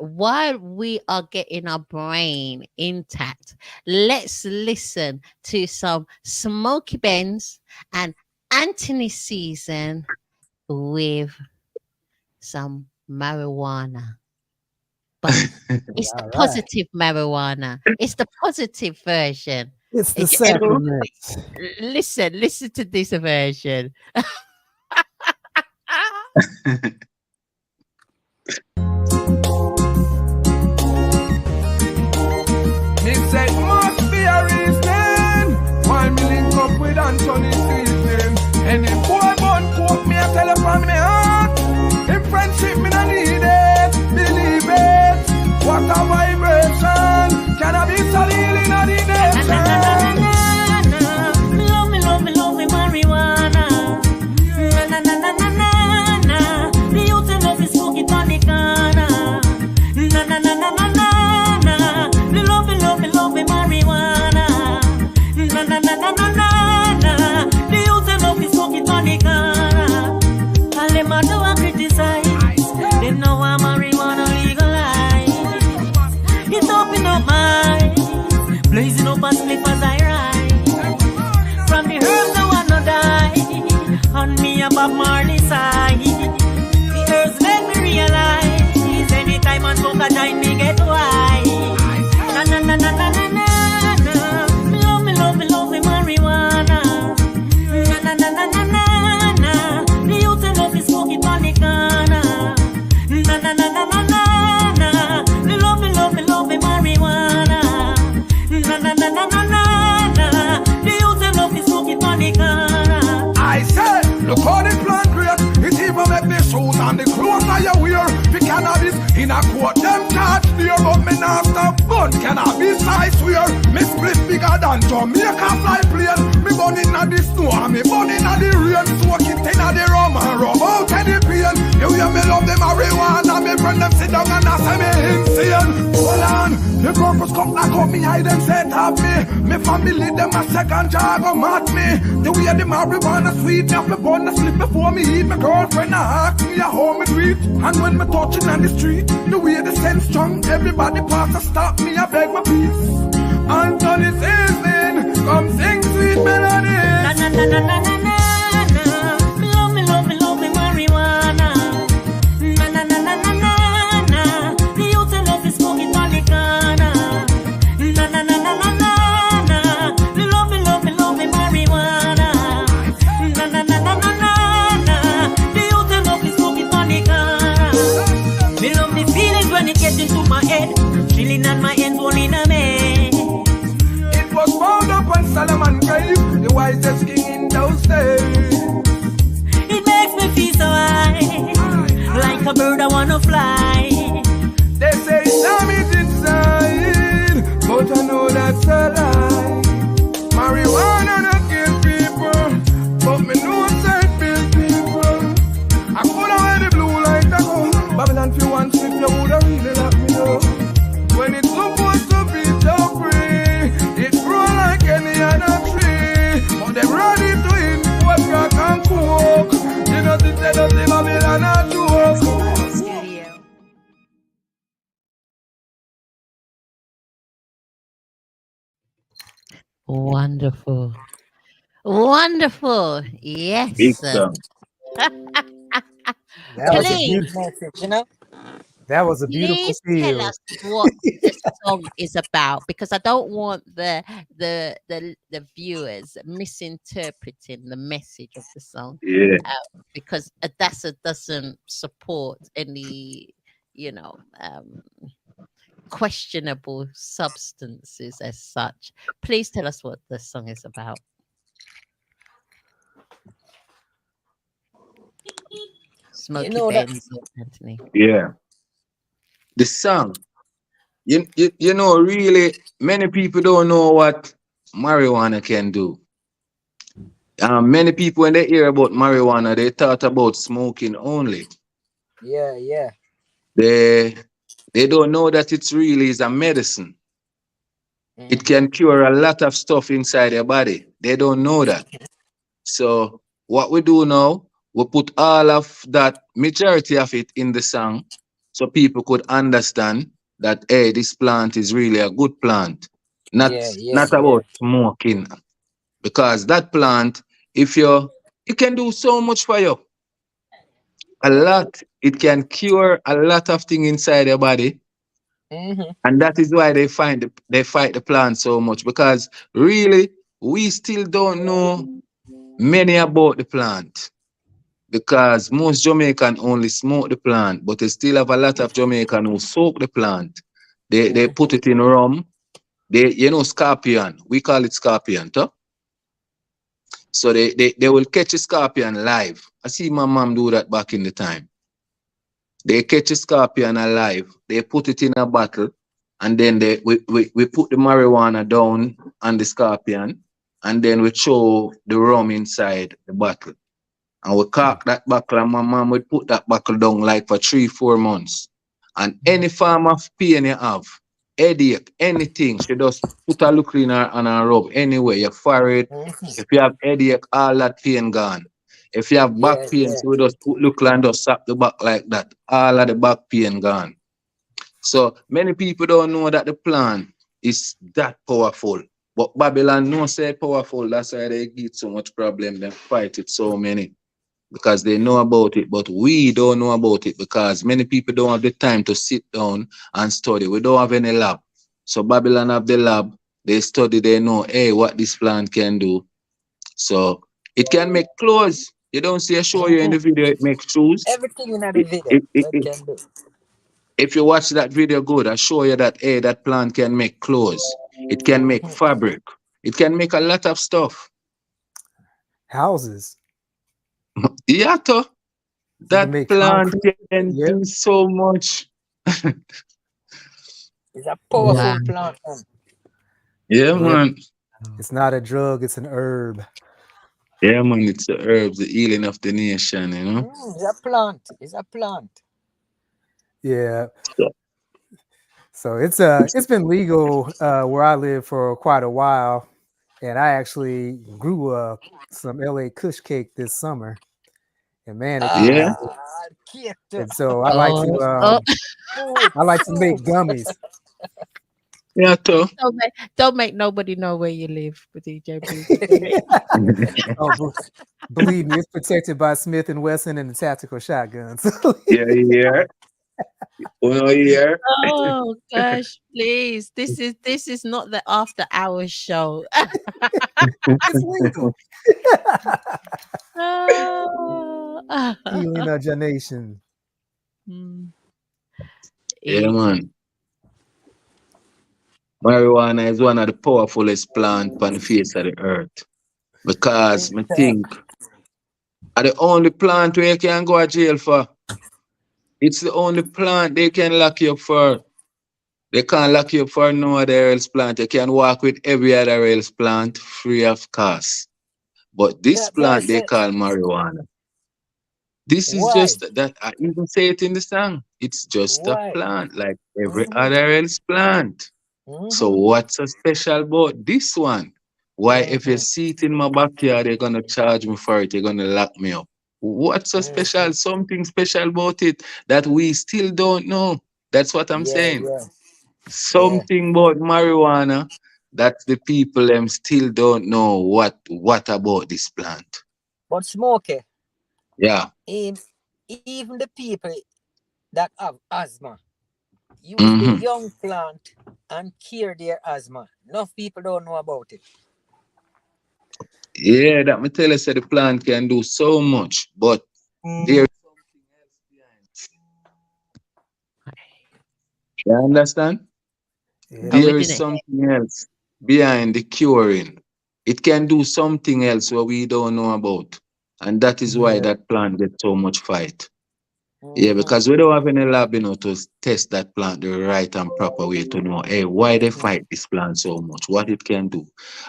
While we are getting our brain intact, let's listen to some Smokie Benz and Anthony Season with some marijuana. But it's the positive marijuana. It's the positive version. It's the sacrament. Listen to this version. Me say must be a reason why me link up with Anthony Season. Any boy born quote me, I tell him from me heart. In friendship me not need it, believe it. What a vibration, cannabis a healing of the nation. Love me, marijuana. Na. The youth and love is smoking on the corner. Na. Love me, marijuana. Na. The youth and love is smoking on the corner. All them a do a criticize. They know I'm marijuana legalized. It's open up my eyes, blazing up and slip as I ride. From the herbs I wanna die, on me a Bob Marley side. The herbs make me realize, anytime I smoke a joint me get wise. Na. Love me, marijuana. Na. The youth and love is smoking on the corner. Na. Love me, marijuana. Na. The youth and love is smoking on the corner. I said, look how the plant great. It even make the shoes and the clothes that you wear. The cannabis in a coat, them catch there. But me not stop gun cannabis, I swear. Me split bigger than Jamaica fly plane. Me burn in the snow and me burn in the rain. Soak it in the rum and rub out any pain. You hear me love the marijuana. Me friend them sit down and I say me insane. Hold on, The purpose come like up me hide them set off me. Me family them a second job go mat me. The way the marijuana sweet, me up me bun a slip before me eat. My girlfriend a ask me a how me do it. And when me touching on the street, the way the sense strong, everybody pass a stop me, I beg my peace. Anthony season, come sing sweet melodies. Na na na na na na na. Me love me love me love me marijuana. Na na na na na na na. The youth they love me smoking marijuana. Na na na na na na na. Me love me love me love me marijuana. Na na na na na na na. The youth they love me smoking marijuana. Me love the feelings when it gets into my head, chilling on my hands, holding a man. Was found up on Solomon Cave, the wisest king in those days. It makes me feel so high, like a bird I wanna fly. They say Islam is inside, but I know that's a lie. Marijuana don't kill people, but me know it kill people. I coulda wear the blue light I go. Babylon if you want to, you woulda really let me know. When it's supposed to be so free. Any other tree, but them ready to import crack and coke. You know to tell us the Babylon a joke. Wonderful. Wonderful. Yes. Big song. That was a Please. beautiful Message, you know? That was a beautiful Please feel. tell us what the song is about, because I don't want the viewers misinterpreting the message of the song. Yeah. Because Adassa doesn't support any, questionable substances as such. Please tell us what the song is about. Smokie Benz or Anthony. Yeah. The song, you know, really, many people don't know what marijuana can do. Many people, when they hear about marijuana, they thought about smoking only. Yeah, yeah. They don't know that it really is a medicine. It can cure a lot of stuff inside your body. They don't know that. So what we do now, we put all of that, majority of it in the song, so people could understand that, hey, this plant is really a good plant. Not about smoking. Because that plant, it can do so much for you. A lot. It can cure a lot of things inside your body. And that is why they fight the plant so much. Because really, we still don't know many about the plant. Because most Jamaican only smoke the plant, but they still have a lot of Jamaican who soak the plant. They put it in rum. Scorpion. We call it scorpion, huh? So they will catch a scorpion live. I see my mom do that back in the time. They catch a scorpion alive. They put it in a bottle, and then we put the marijuana down on the scorpion, and then we throw the rum inside the bottle. And we cork that buckle, and my mom would put that buckle down like for 3-4 months. And any form of pain you have, headache, anything, she just put a look in her and her rub anyway. Your forehead, if you have headache, all that pain gone. If you have back pain, she would just put look and just slap the back like that. All of the back pain gone. So many people don't know that the plant is that powerful. But Babylon no say powerful. That's why they get so much problem. They fight it so many. Because they know about it, but we don't know about it because many people don't have the time to sit down and study. We don't have any lab. So Babylon have the lab, they study, they know, hey, what this plant can do. So it can make clothes. You don't see I show you in the video, it makes shoes. Everything in the video, it can do. If you watch that video good, I show you that, hey, that plant can make clothes. It can make fabric. It can make a lot of stuff. Houses. Yeah, that plant can do so much. It's a powerful plant. Yeah, man. It's not a drug, it's an herb. Yeah, man, it's the herbs, the healing of the nation, you know? It's a plant. It's a plant. Yeah. So it's been legal where I live for quite a while, and I actually grew some LA Kush cake this summer, and man, it tastes Yeah. good. Cake. And so Oh, oh. Food, I like to make soup. gummies. Yeah, too. Don't make nobody know where you live with DJ Breezy. Oh, believe me, it's protected by Smith and Wesson and the tactical shotguns. Yeah, yeah. Oh, yeah. Oh gosh, please. This is not the after hours show. It's legal. Oh. Healing of your nation. Mm, Yeah, easy. man. Marijuana is one of the powerfulest plants on the face of the earth. Because I think are the only plant where you can go to jail for. It's the only plant they can lock you up for. They can't lock you up for no other else plant. You can walk with every other else plant free of cost. But this plant That's they it. call marijuana. This is Why? just that I even say it in the song. It's just a Why? plant like every Mm-hmm. other else plant. So Mm-hmm. what's so special about this one? Why if you Mm-hmm. see it in my backyard, they're gonna charge me for it, they're gonna lock me up. What's so Mm-hmm. special? Something special about it that we still don't know. That's what I'm Yeah, saying. yeah, yeah. Something about marijuana that the people them still don't know what about this plant. But Smoky, Yeah. in, even the people that have asthma use the Mm-hmm. young plant and cure their asthma. Enough people don't know about it. Yeah, that me tell you say the plant can do so much, but there you understand? Are we There Yeah. is doing it? something else behind the curing. It can do something else what we don't know about. And that is why Yeah. that plant gets so much fight. Yeah, Mm-hmm. because we don't have any lab, to test that plant the right and proper way to know, hey, why they Mm-hmm. fight this plant so much, what it can do.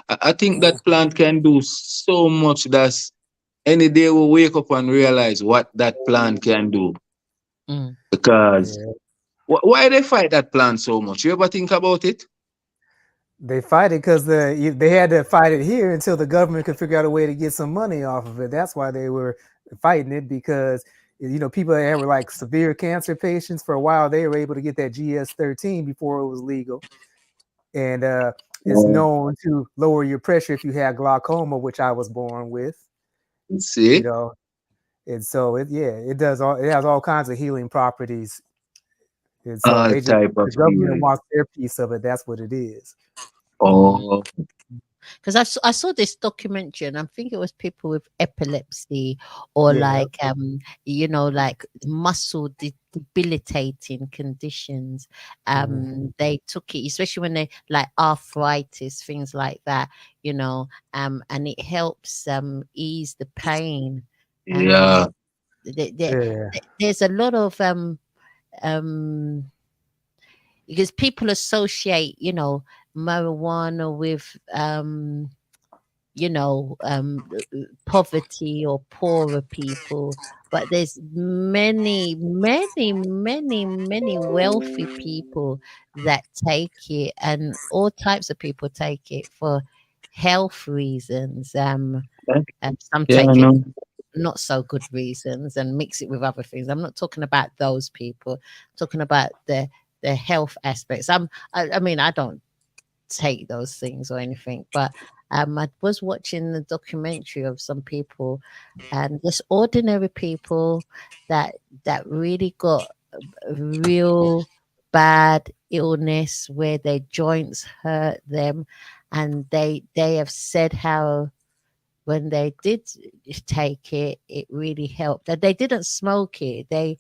I think that Mm-hmm. plant can do so much that any day we wake up and realize what that plant can do. Mm. Because Yeah. why they fight that plant so much? You ever think about it? They fight it because they had to fight it here until the government could figure out a way to get some money off of it. That's why they were fighting it, because people that were like severe cancer patients for a while, they were able to get that GS13 before it was legal, and it's Oh, known to lower your pressure if you have glaucoma, which I was born with. You see? know, and so it has all kinds of healing properties, and so All they just type of the government feeling. wants their piece of it. That's what it is. Mm. Oh, Because I saw this documentary, and I think it was people with epilepsy or Yeah. like like muscle debilitating conditions. Mhm. They took it, especially when they like arthritis, things like that. And it helps ease the pain. yeah. There, there, Yeah. there's a lot of um because people associate marijuana with poverty or poorer people, but there's many wealthy people that take it, and all types of people take it for health reasons. And some Yeah, take it no. not so good reasons and mix it with other things. I'm not talking about those people. I'm talking about the health aspects. I mean, I don't take those things or anything, but I was watching the documentary of some people, and just ordinary people that really got a real bad illness where their joints hurt them, and they have said how when they did take it, it really helped. That they didn't smoke it. They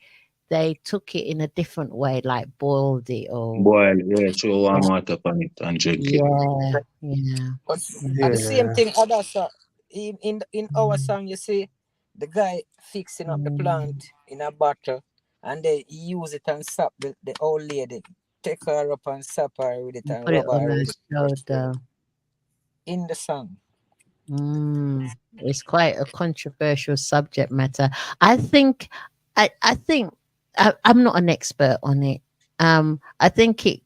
took it in a different way, like boiled it or Boil, yeah, throw warm water on it and drink it. yeah, yeah, But at the yeah. same Yeah. thing, other in our song, you see the guy fixing up the Mm. plant in a bottle, and they use it and sap the old lady, take her up and sap her with it and Put it rub on her her with it shoulder. in the song. It's quite a controversial subject matter. I think I'm not an expert on it. I think it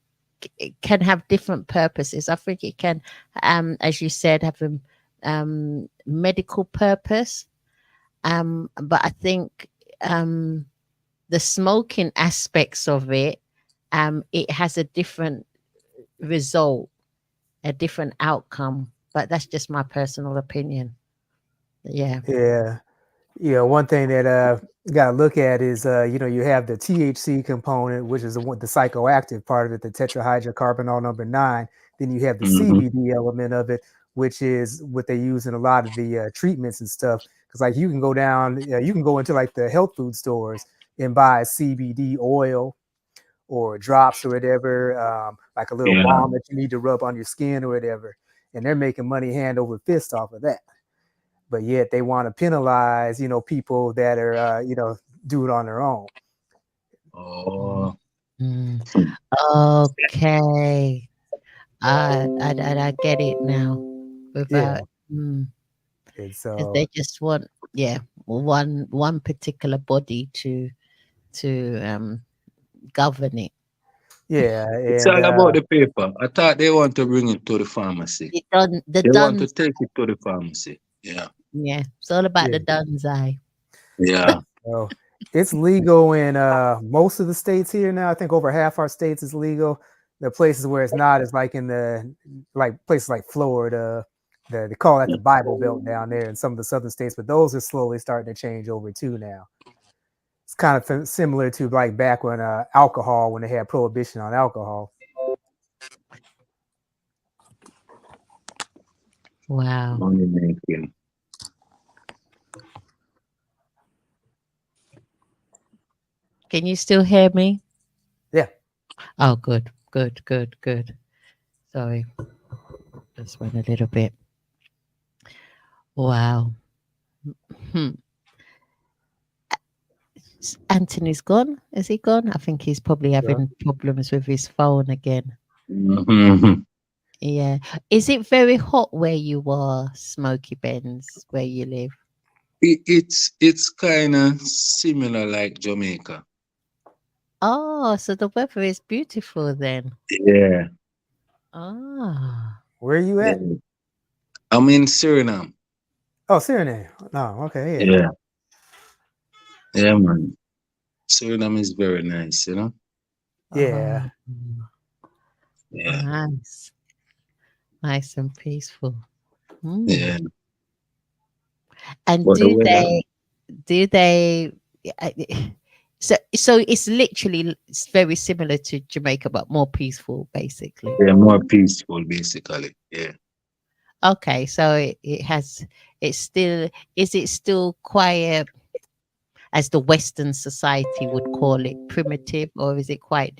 it can have different purposes. I think it can, as you said, have a medical purpose. But I think the smoking aspects of it, it has a different result, a different outcome. But that's just my personal opinion. Yeah. Yeah. One thing that you gotta look at is you have the THC component, which is the psychoactive part of it, the tetrahydrocarbonol number 9. Then you have the CBD element of it, which is what they use in a lot of the treatments and stuff. Because like you can go into like the health food stores and buy CBD oil or drops or whatever, like a little balm that you need to rub on your skin or whatever, and they're making money hand over fist off of that. But yet they want to penalize, people that are, do it on their own. Oh. Okay. I get it now. Without, And so they just want, one particular body to govern it. Yeah, it's all about the paper. I thought they want to bring it to the pharmacy. They want to take it to the pharmacy. Yeah. Yeah, it's all about the dun's eye. Yeah. So it's legal in most of the states here now. I think over half our states is legal. The places where it's not is like in the places like Florida. They call that the Bible Belt down there in some of the southern states, but those are slowly starting to change over too now. It's kind of similar to like back when alcohol, when they had prohibition on alcohol. Wow. Money making. Can you still hear me? Yeah. Oh, good. Sorry. Just went a little bit. Wow. Anthony's gone. Is he gone? I think he's probably having problems with his phone again. Yeah. Is it very hot where you are, Smokie Benz, where you live? It's kind of similar like Jamaica. Oh, so the weather is beautiful then. Yeah. Ah. Where are you at? I'm in Suriname. Oh, Suriname. Oh, okay. Yeah, man. Suriname is very nice, you know? Yeah. Yeah. Nice and peaceful. Yeah. And But do they so it's literally very similar to Jamaica but more peaceful basically. Yeah, more peaceful basically. Yeah. Okay, so is it still quite as the Western society would call it primitive, or is it quite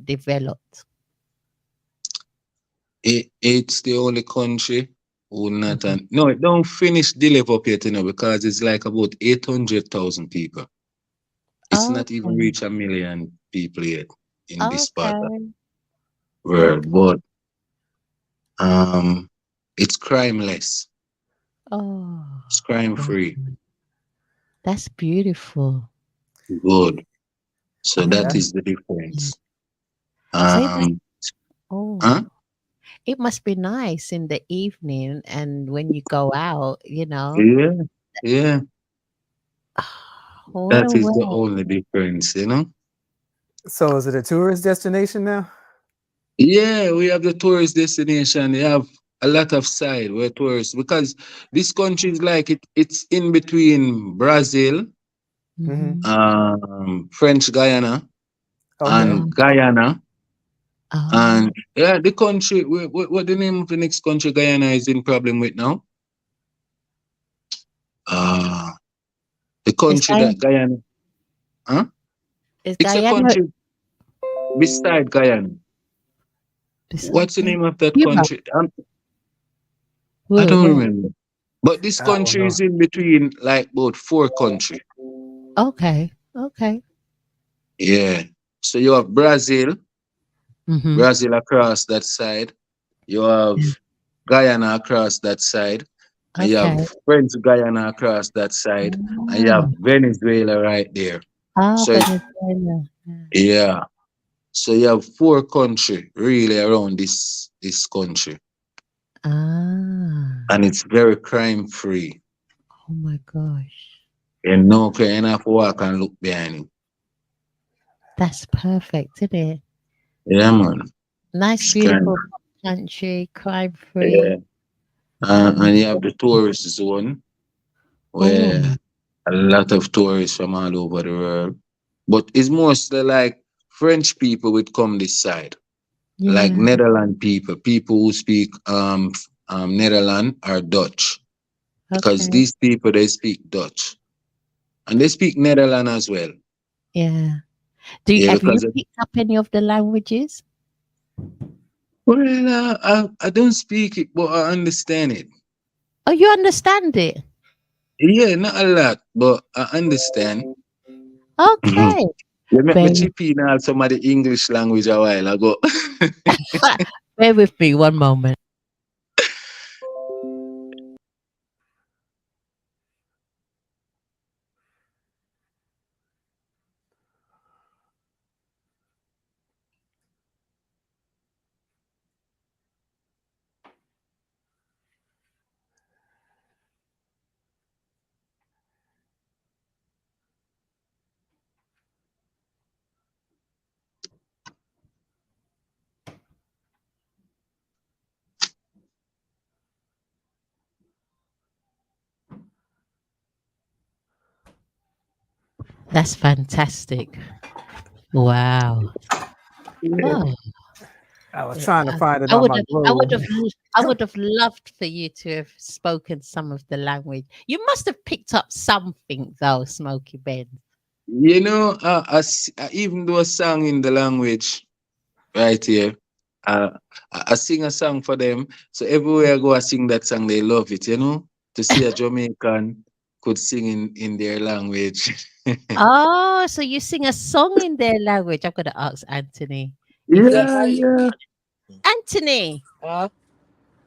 developed? It's the only country who not no, it don't finish develop yet, because it's like about 800,000 people. It's not even reach 1 million people yet in this part of the world, but it's crimeless. Oh, it's crime free. That's beautiful. Good. So that is the difference. It must be nice in the evening and when you go out, Yeah. That is the only difference, So is it a tourist destination now? Yeah, we have the tourist destination. They have a lot of side where tourists, because this country is like it's in between Brazil, French Guyana, and Guyana. And the country, what the name of the next country Guyana is in problem with now? The country that Guyana, it's Guyana, a country beside Guyana. What's the name of that country? I don't remember. But this country is in between like about 4 countries. Okay. Yeah. So you have Brazil, Brazil across that side. You have Guyana across that side. And you have French Guyana across that side. And you have Venezuela right there. Venezuela. Yeah. So you have 4 countries really around this country. Ah. And it's very crime free. Oh my gosh. And no crime have to walk and look behind you. That's perfect, isn't it? Yeah, man. Nice, It's beautiful country, crime free. Yeah. And you have the tourist zone where a lot of tourists from all over the world. But it's mostly like French people would come this side. Like Yeah. Netherlands people who speak Netherlands or Dutch. Because Okay. these people they speak Dutch. And they speak Netherlands as well. Yeah. Yeah, Have you because picked up any of the languages? well, I don't speak it, but I understand it. Oh, you understand it? Yeah, not a lot, but I understand. Okay. You make me Bear, chip in all some of the English language a while ago. bear with me one moment. That's fantastic. Wow. Oh, I was trying to find it I on would my have, globe. I would have loved for you to have spoken some of the language. You must have picked up something though, Smokie Benz. You know, I even do a song in the language right here. I sing a song for them. So everywhere I go, I sing that song. They love it, you know, to see a Jamaican could sing in their language. Oh, so you sing a song in their language. I've got to ask Anthony. If Yeah, he's Yeah. Anthony, uh,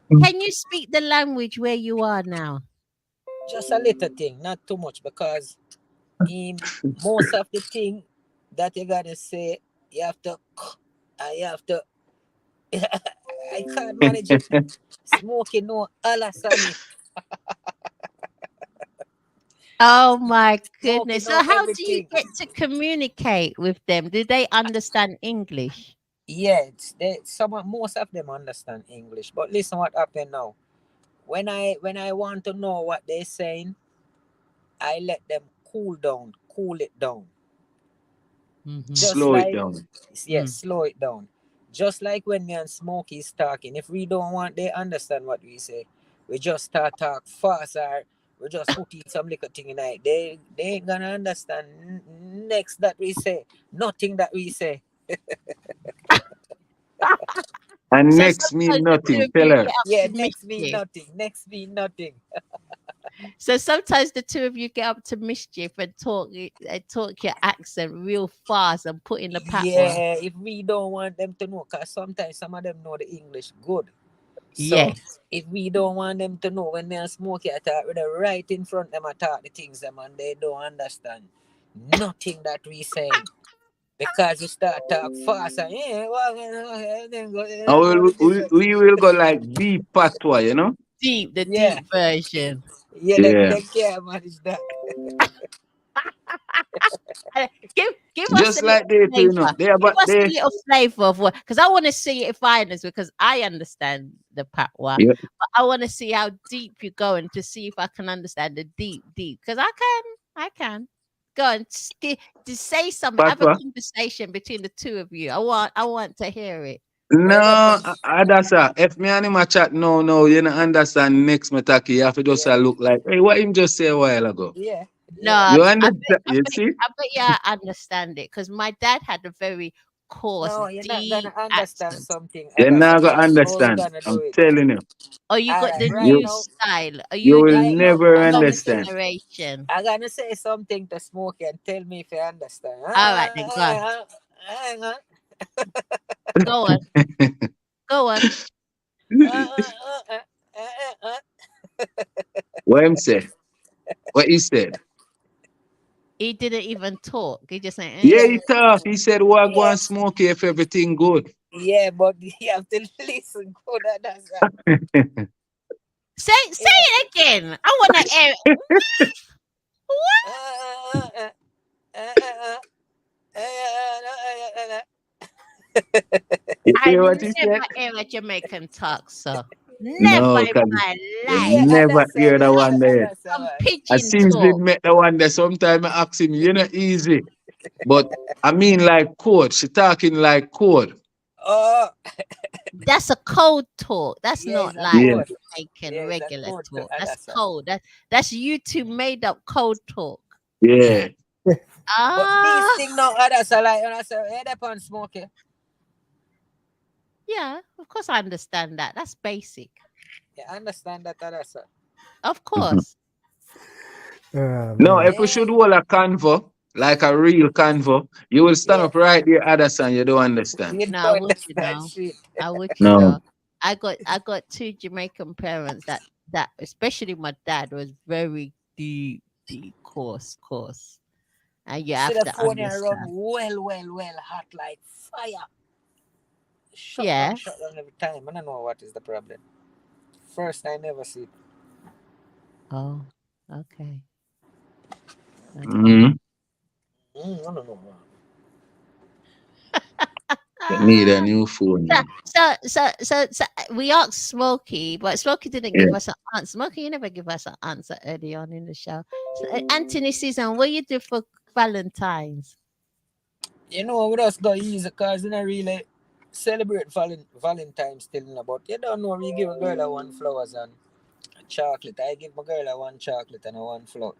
can you speak the language where you are now? just a little thing, not too much, because in most of the thing that you gotta say, you have to, you have to. I can't manage it. Smoking no alasani. Oh my Smoking goodness. So no how do you everything. get to communicate with them? Do they understand English? Yeah, most of them understand English. But listen what happened now. When I want to know what they're saying, I let them cool it down. Just Slow it like, down. slow it down. Just like when me and Smokey is talking, if we don't want they understand what we say, we just start talk fast, or we just put in some little thing in it. They ain't gonna understand next that we say, nothing that we say. And So next mean sometimes the two nothing. of Tell you her. get up Yeah, to next mean mischief. nothing. Next mean nothing. So sometimes the two of you get up to mischief and talk your accent real fast and put in the patois. Yeah, if we don't want them to know, because sometimes some of them know the English good. So Yes. if we don't want them to know, when me and Smokey attack with them right in front them attack the things them, and they don't understand nothing that we saying. Because we start talk fast and then go, We will go like deep patois, you know? The yeah, deep version. yeah, Yeah. they can't manage that. Give us Just a little like they too, you know. flavor. They Give about us a they little flavor of what, because I want to see if I understand, because I understand the patois, yeah. but I want to see how deep you're going to see if I can understand the deep, because I can. Go on, just say something. Have a Patois. conversation between the two of you. I want to hear it. No, Well, let them, that's if me and him a chat no, you don't understand next me talk, you have to just yeah, look like, hey, what him just say a while ago. yeah, No, yeah. You understand? You see? I bet you I understand it, because my dad had a very coarse, No, you're not gonna deep understand accent. something. I You're gotta not tell gonna you how we're understand. gonna do I'm it. telling you. Oh, you All got right, the right new You now, style. Are you you will the right now, never I'm young gonna say, understand. generation? I'm gonna say something to Smokey and tell me if you understand. All right, then go on. Hang on. Go on. Go on. What him say? What he said? He didn't even talk. He just said, Yeah, eh. he talked. He said, "Well, go Yeah, and smoke if everything good." yeah, but you have to listen good. That's Say it again. I want to hear. You I hear what he said? never hear a Jamaican talk, so never No, in cause my you life. Yeah, never that's hear the man. one there. That's Some man. I pigeon since did talk. make the one there. Sometimes I ask him, you know, easy. But I mean like code. She talking like code. Oh, That's a code talk. That's yeah, not it's a like Yeah, code. Jamaican Yeah, it's a regular code. talk. That's That's code. That's you two made up code talk. yeah. But these Ah, things now, others are like, when I say, hey, they pan smoky. yeah. Of course, I understand that. That's basic. Yeah, I understand that, others. Of Mhm. course. Oh No, man. if we should hold a convo, like a real convo, you will stand Yeah, up right there, Addison. You don't understand. you No, I don't would you understand know. shit. I would you No. know. I got two Jamaican parents that especially my dad was very deep course. And you See have the to phone here run understand. well, hot like fire. Yeah. Shut down every time. I don't know what is the problem. First, I never see it. Oh, okay. Okay. Mm-hmm. I don't know. You need a Ah, new phone. You know. we asked Smokey, but Smokey didn't Yeah. give us an answer. Smokey, you never give us an answer early on in the show. So, Anthony Season, what you do for Valentine's? You know, we just go easy because you don't really celebrate Valentine's still, but you don't know we give a girl a one flowers and a chocolate. I give my girl a one chocolate and a one flower,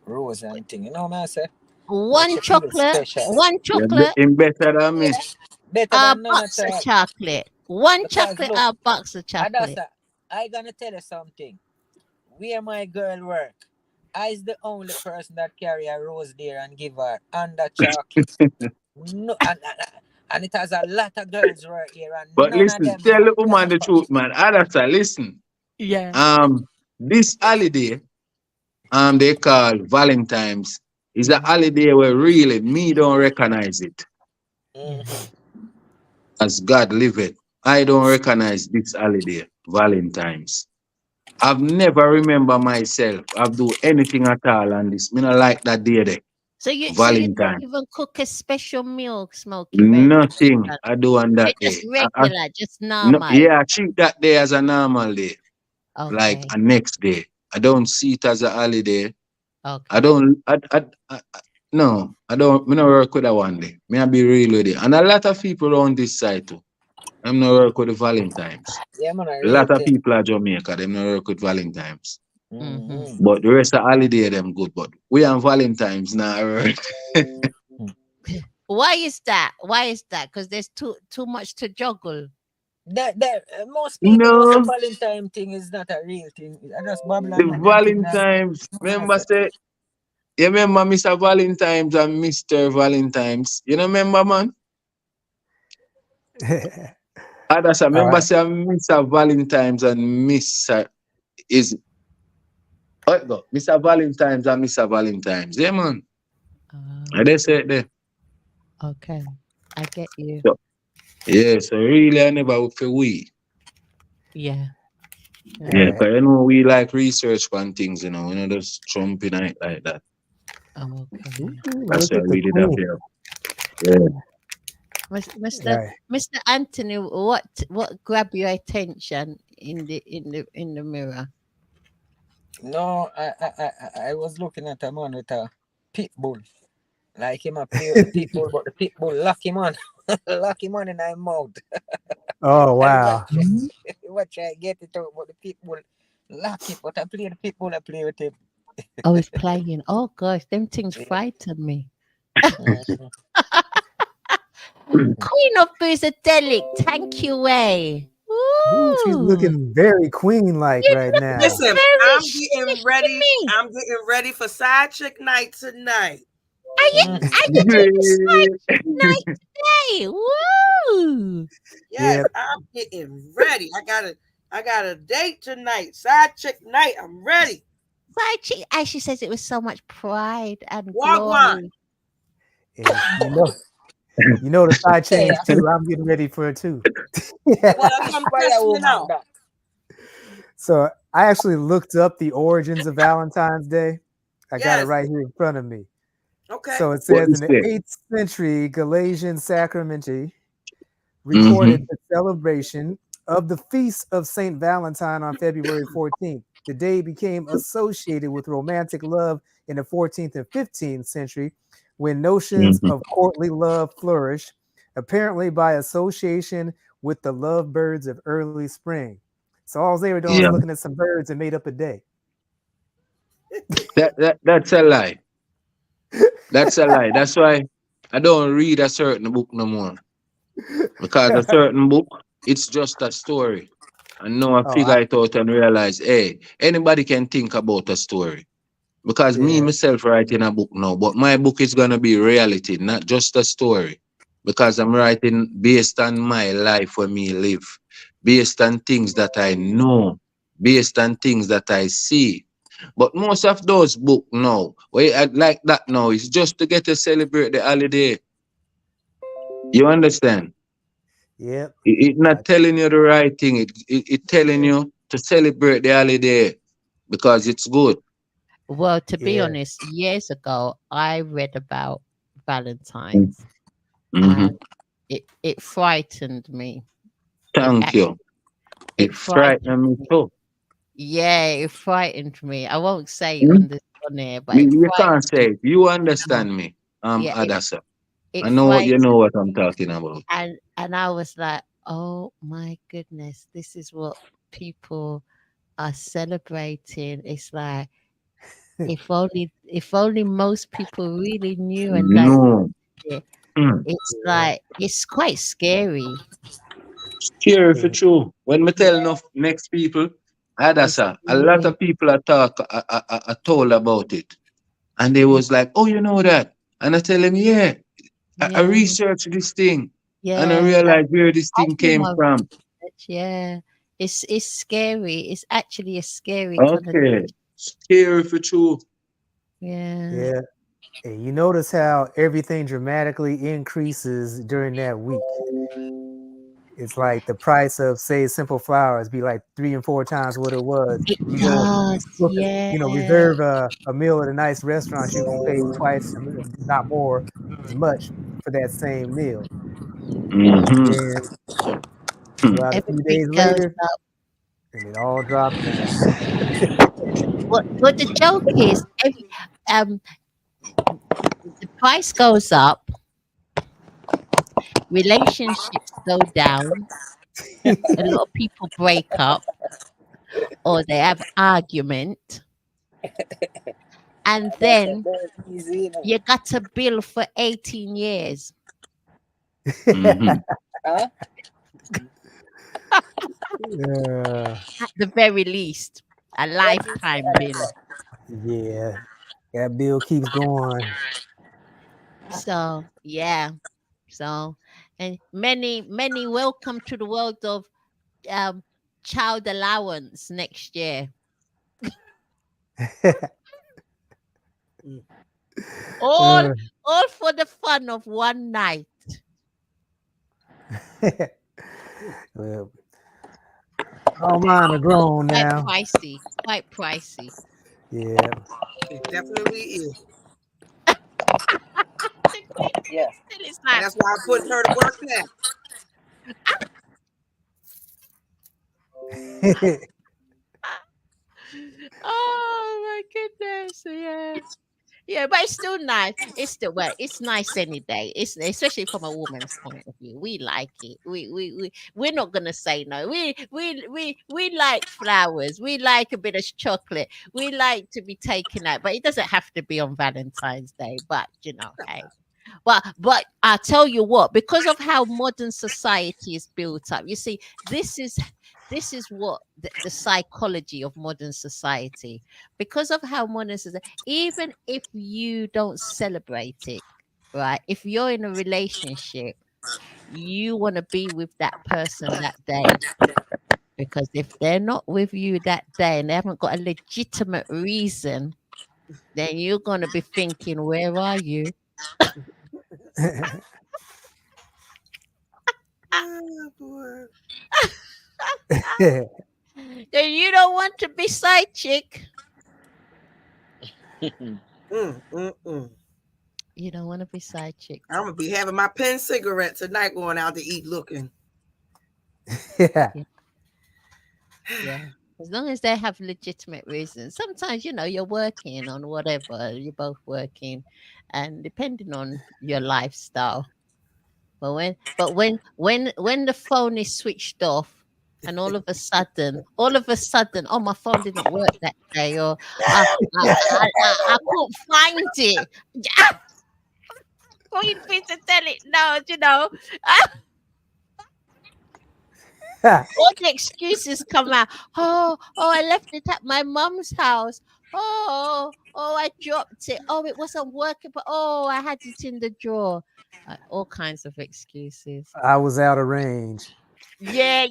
rose and thing. You know what I say? Make One she feel chocolate, special. one You're chocolate, him better than me. Yeah, better a than none at box of all. chocolate. One Because chocolate, look, a box of chocolate. Adasa, I gonna tell you something. Where my girl work, I is the only person that carry a rose there and give her and the chocolate. No, and it has a lot of girls work here and But none of listen, them tell have the woman the truth, man. Addison, listen. Yeah. This holiday, they call Valentine's, is a holiday where really me don't recognize it. Mhm. As God live it, I don't recognize this holiday, Valentine's. I've never remember myself. I've do anything at all on this. Me not like that day there. So you don't Valentine. even cook a special meal, Smoky Benz. Nothing I do on that Just day. regular, just No, normal. yeah, I treat that day as a normal day, like Okay. a next day. I don't see it as a holiday. I Okay. don't. No, I don't. Me not work with that one day. Me I be real with it. And a lot of people on this side too. I'm not work with the Valentines. Yeah, man, a A real lot of thing. people are Jamaica. Them not work with Valentines. Mm-hmm. Mm-hmm. But the rest of holiday them good. But we on Valentines now. Work. Why is that? Why is that? Because there's too much to juggle. That most people know the No, Valentine thing is not a real thing. I just babble the and make them think that. Valentines. Remember say. You remember Mr. Valentine's and Mr. Valentine's? You know remember man? Others All remember right. say Mr. Valentine's and Mr. is go. Mr. Valentine's and Mr. Valentine's. Yeah man. And they say it there. Okay. I get you. So, yeah, so really I never would feel we. Yeah. All Yeah, right. because you know we like research on things, you know, just trumping it like that. Okay. Ooh, That's look why at the we did up queen. here. Yeah. Mr. Right. Mr. Anthony, what grabbed your attention in the mirror? No, I was looking at a man with a pit bull. Like him a play with the pit bull, but the pit bull lock him on. Lock him on in his mouth. Oh And wow. what try get it out, but the pit bull lock it. But I play the pit bull, I play with him. Oh, he's playing. Oh gosh, them things frighten me. Mhm. Queen of Boosadelic, thank you, way. Ooh, she's looking very queen-like You right look now. Listen, very I'm getting ready. shifty. I'm getting ready for side chick night tonight. Are you doing side night today? Woo! Yes, Yep. I'm getting ready. I got a date tonight. Side chick night. I'm ready. Side chick, as she says, it was so much pride and Wagwan. glory. And you know the side change too. I'm getting ready for it too. Well, that's what I'm testing it out. So I actually looked up the origins of Valentine's Day. I got it Yes. right here in front of me. Okay. So it What says is in the it? 8th century Galatian sacramenty recorded the celebration of the feast of Saint Valentine on February 14th. The day became associated with romantic love in the 14th and 15th century when notions of courtly love flourished, apparently by association with the lovebirds of early spring. So all they were doing was Yeah. looking at some birds and made up a day. That's a lie. That's a lie. That's why I don't read a certain book no more. Because a certain book, it's just a story. And now I Oh, figure it out and realize, hey, anybody can think about a story. Because me yeah, myself writing a book now, but my book is gonna be reality, not just a story. Because I'm writing based on my life where me live, based on things that I know, based on things that I see. But most of those books now, like that now, is just to get to celebrate the holiday. You understand? yep. It not telling you the right thing. It telling you to celebrate the holiday because it's good. Well, to be Yeah. honest, years ago, I read about Mm. Valentine's Mm-hmm. and it frightened me. It Thank actually you. it It frightened frightened me me. too. Yeah, it frightened me. I won't say Hmm? on there, but You, it you can't frightened say me. it. You No, understand me, yeah, Adasa. I it know what you know frightened what I'm me, talking about. and I was like, oh my goodness, this is what people are celebrating. It's like if only most people really knew and like No. it, Mm. it's Yeah. like it's quite scary. Scary for Yeah. true. When me tell enough next people, It's Adasa, a lot scary. of people are talk are told about it. And they was like, oh, you know that? And I tell them, yeah, I Yeah, researched this thing and I yeah. realized where this I thing do came my from. research. Yeah, it's scary. It's actually a scary Okay. connotation. Scary for true. Yeah. Yeah. And you notice how everything dramatically increases during that week. It's like the price of, say, simple flowers be like 3 and 4 times what it was. It You go does. book, Yeah. reserve a meal at a nice restaurant. You're gonna pay twice, not more, as much for that same meal. And Mm-hmm. then Hmm. about a few Everything days goes later, up. and it all drops down. What the joke is, um, the price goes up, relationships go down, a lot of people break up or they have argument, and then Easy, you know. you got a bill for 18 years Mm-hmm. Huh? at the very least, a What you say, lifetime bill. Adasa? Yeah, that bill keeps going. So yeah, so and many welcome to the world of um child allowance next year. all Uh, all for the fun of one night. well, all mine are grown Quite now. pricey, quite pricey. Yeah. It definitely is. The Queen of Yeah. Kingston is And like, that's why I'm putting her to work now. oh my goodness, yeah. Yeah, but it's still nice. It's still well, it's nice any day. It's especially from a woman's point of view. We like it. We're not gonna say no. We like flowers. We like a bit of chocolate. We like to be taken out, but it doesn't have to be on Valentine's Day. But hey. But I tell you what, because of how modern society is built up, you see, this is what the psychology of modern society. Because of how modern society, even if you don't celebrate it, right? If you're in a relationship, you want to be with that person that day, Because if they're not with you that day and they haven't got a legitimate reason, then you're going to be thinking, where are you? Oh, boy. Then you don't want to be side chick. You don't want to be side chick. I'm gonna be having my pen cigarette tonight, going out to eat, looking. Yeah. Yeah. As long as they have legitimate reasons. Sometimes, you're working on whatever, you're both working, and depending on your lifestyle. But when the phone is switched off, and all of a sudden, oh, my phone didn't work that day, or I couldn't find it. Going for to tell it now, all the excuses come out. Oh, I left it at my mum's house. Oh, I dropped it. Oh, it wasn't working, but I had it in the drawer. All kinds of excuses. I was out of range. Yeah.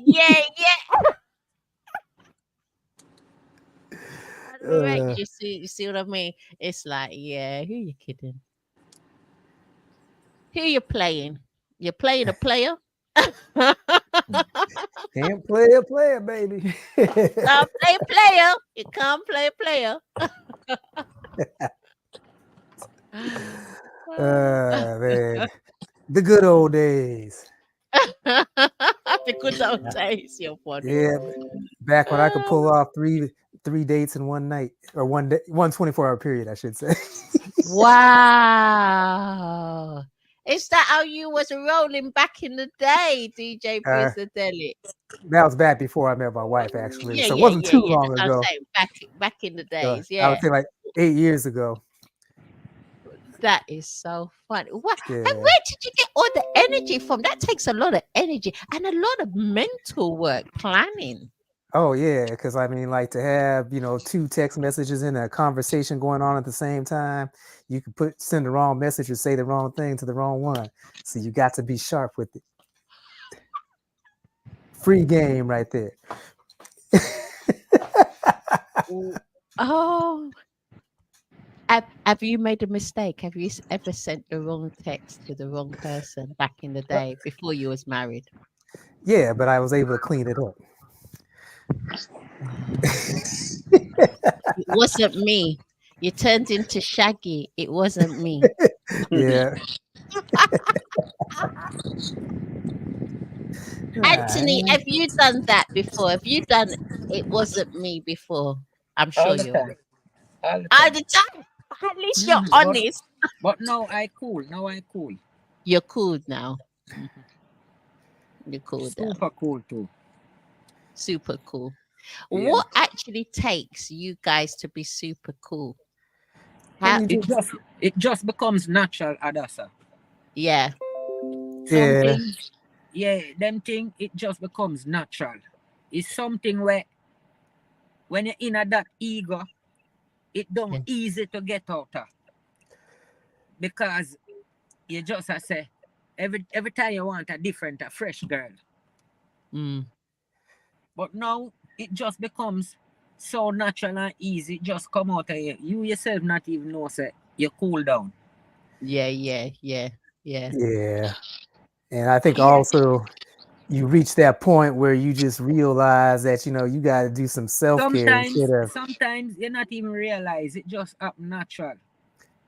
Right. You see what I mean? It's like, yeah, who you kidding? Who you playing? You're playing a player? Can't play a player, baby. Can't play a player. You can't play a player. Man. The good old days. The good old days, you're funny. Yeah, back when I could pull off three dates in one night, or one day, 24-hour period, I should say. Wow. Is that how you was rolling back in the day, DJ Pizzadeli? That was back before I met my wife, actually. So it wasn't too long ago. Back in the days, I would say like 8 years ago. That is so funny. What? Yeah. And where did you get all the energy from? That takes a lot of energy and a lot of mental work planning. Oh yeah, because I mean, like to have 2 text messages and a conversation going on at the same time, you could send the wrong message or say the wrong thing to the wrong one. So you got to be sharp with it. Free game right there. Oh. Have you made a mistake? Have you ever sent the wrong text to the wrong person back in the day before you was married? Yeah, but I was able to clean it up. It wasn't me. You turned into Shaggy. It wasn't me. Yeah. Anthony, have you done that before? Have you done it wasn't me before? I'm sure you have. All the time. At least you're honest. But now I cool. You're cool now. You're cool. Super cool too. Super cool. Yeah. What actually takes you guys to be super cool? It just becomes natural, Adasa. Yeah. Them thing, it just becomes natural. It's something where when you're in that ego, it don't easy to get out of. Because you just say every time you want a fresh girl. But now it just becomes so natural and easy. It just come out of you. You yourself not even know say you cool down. Yeah. And I think also you reach that point where you just realize that you got to do some self-care. Sometimes you not even realize it just happen natural.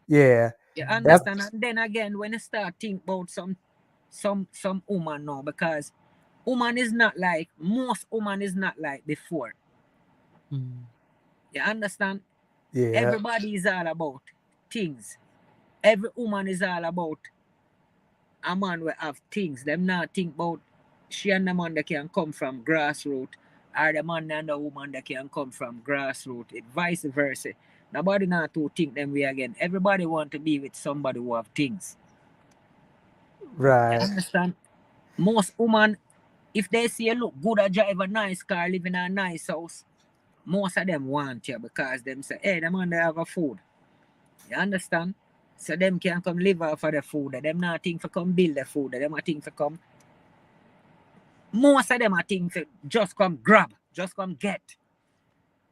Yeah. You understand? And then again, when you start think about some woman now, because most woman is not like before. You understand? Yeah. Everybody is all about things. Every woman is all about a man will have things. Them not think about she and the man that can come from grassroots, or the man and the woman that can come from grassroots. It vice versa. Nobody not to think them way again. Everybody want to be with somebody who have things. Right. You understand? Most women, if they see you look good, drive a nice car, live in a nice house, most of them want you because them say, hey, the man they have a food. You understand? So them can come live off of the food. Them not think for come build the food. Them not think for come Most of them are things just come grab, just come get.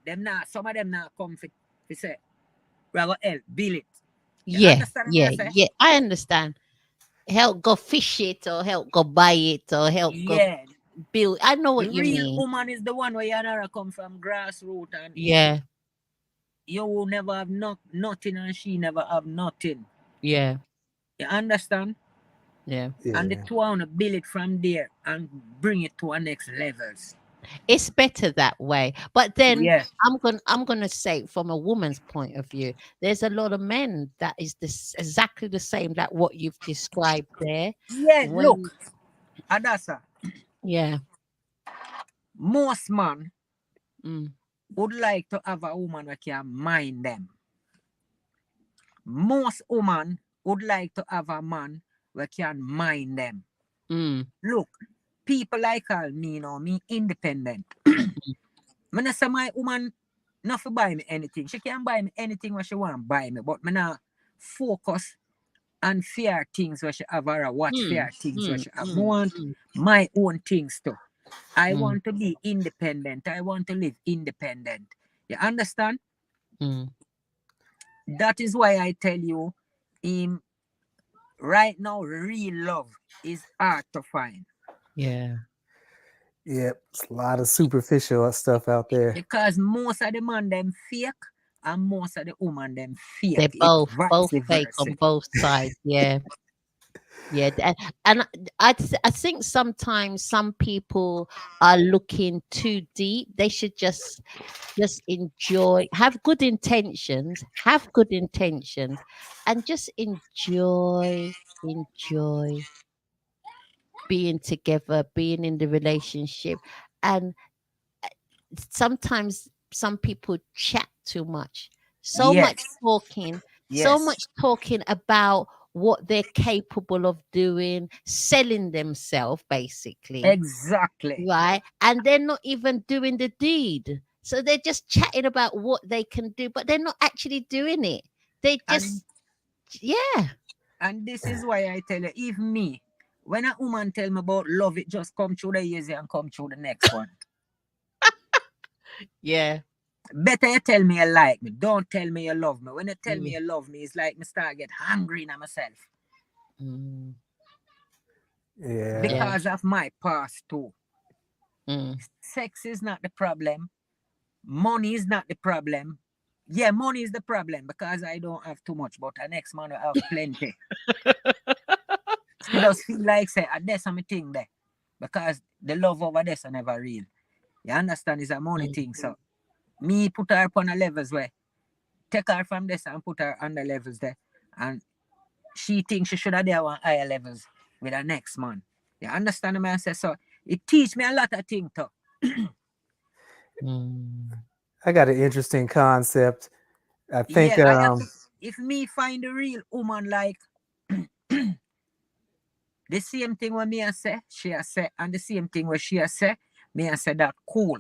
Them not, some of them not come for say, we go help, build it. You understand what I say? Yeah. I understand. Help go fish it or help go buy it or help go Yeah. build. I know The what you real mean. woman is the one where you never come from grassroots and Yeah. you will never have nothing and she never have nothing. Yeah. You understand? Yeah. And the Yeah. two want to build it from there and bring it to our next levels. It's better that way. But then Yeah. I'm gonna say from a woman's point of view, there's a lot of men that is this exactly the same that what you've described there. Yeah, When look, Adasa, yeah. most man Mm, would like to have a woman that can mind them. Most women would like to have a man that can mind them. mm, Look, people like me, you know, me independent. When I say my woman not for buy me anything. She can buy me anything what she want buy me, but me not focus on fair things where she have or watch mm, fair things where mm, she have. I mm, want mm, my own things too. I mm, want to be independent. I want to live independent. You understand? mm. That is why I tell you, right now, real love is hard to find. Yeah. Yep. It's a lot of superficial stuff out there. Because most of the man them fake and most of the woman them fake. They're It's both vice fake versa. on both sides. Yeah. Yeah, and I think sometimes some people are looking too deep. They should just enjoy, have good intentions, and just enjoy being together, being in the relationship. And sometimes some people chat too much, so much Yes. talking, so Yes. much talking about what they're capable of doing, selling themselves basically, Exactly. right? And they're not even doing the deed. So they're just chatting about what they can do, but they're not actually doing it. They And just, yeah, and this is why I tell you, if me, when a woman tell me about love, it just come through the easy and come through the next one. yeah, Better you tell me you like me. Don't tell me you love me. When you tell me yeah. you love me, it's like me start get hungry in myself. Mm, Yeah. yeah. Because of my past too. Mm, Sex is not the problem. Money is not the problem. Yeah, money is the problem because I don't have too much, but the next man will have plenty. It does feel like say that's something there. Because the love over this are never real. You understand? It's a money mm, thing. So me put her upon a levels where take her from this and put her on the levels there. And she thinks she should have there on higher levels with her next man. You understand what I say? So it teach me a lot of things too. mm. I got an interesting concept. I think Yeah, I have to, if me find a real woman like the same thing when me I say, she I say, and the same thing where she I say, me I say that cool.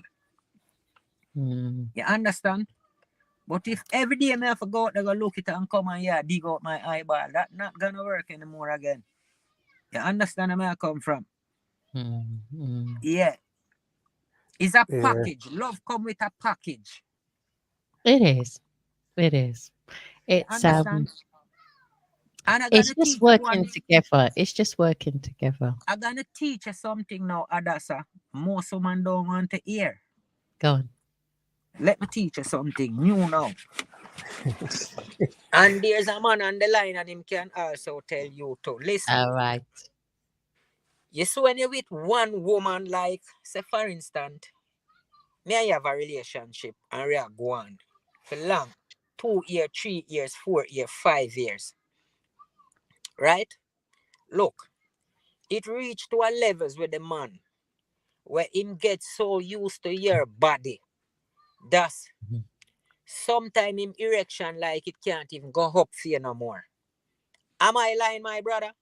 Mm. You understand? But if every day me have to go out there go look it and come and yeah, dig out my eyeball, that not gonna work anymore again. You understand where I come from? Mm, mm. Yeah. It's a yeah. package. Love come with a package. It is. It is. You It's understand? And I'm it's gonna just teach you working one. together. It's just working together. I'm gonna teach you something now, Adasa. Most women don't want to hear. Go on. Let me teach you something new now. And there's a man on the line and him can also tell you to listen. All right. You see when you're with one woman, like, say for instance, me and you have a relationship and we are going for long. 2 years, 3 years, 4 years, 5 years. Right? Look, it reached to a levels with the man where him gets so used to your body. Thus, Mhm. sometime him erection like it can't even go up for you no more. Am I lying, my brother?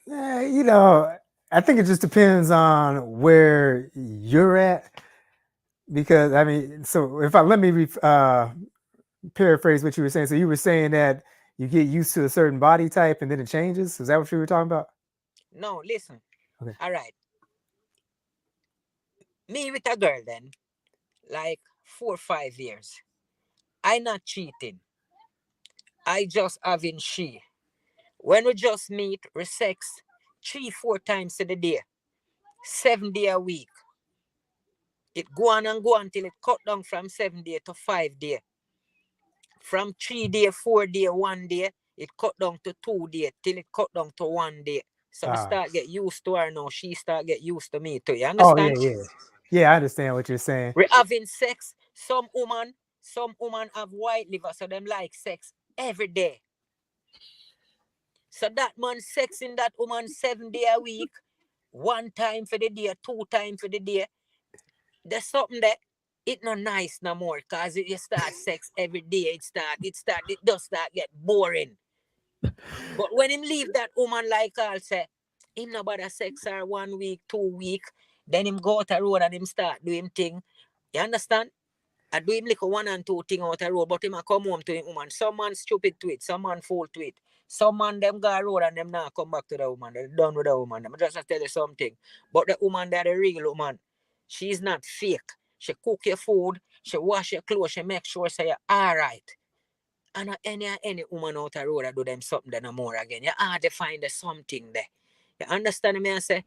You know, I think it just depends on where you're at. Because I mean, so if I let me paraphrase what you were saying. So you were saying that you get used to a certain body type and then it changes. Is that what you were talking about? No, listen. Okay. All right. Me with a girl then, like 4 or 5 years. I not cheating. I just having she. When we just meet, we sex 3, 4 times in the day, 7 days a week. It go on and go on till it cut down from 7 days to 5 days. From 3 days, 4 days, 1 day, it cut down to 2 days till it cut down to 1 day. So I start get used to her now. She start get used to me too. You understand? Oh yeah. Yeah, I understand what you're saying. We're having sex. Some woman have white liver, so them like sex every day. So that man sexing that woman 7 days a week, 1 time for the day, 2 times for the day. There's something that it not nice no more, cause you start sex every day. It does start get boring. But when him leave that woman, like I'll say, him no bother sex her 1 week, 2 week, then him go out the road and him start do him thing. You understand? I do him like 1 and 2 thing out the road, but him a come home to him woman. Some man stupid to it, some man fool to it. Some man them go road and them now come back to the woman. They're done with the woman. I'm just tell you something. But the woman that the real woman, she's not fake. She cook your food, she wash your clothes, she make sure say you're all right. And any woman out the road that do them something then no more again. You hard to find something there. You understand me? I say,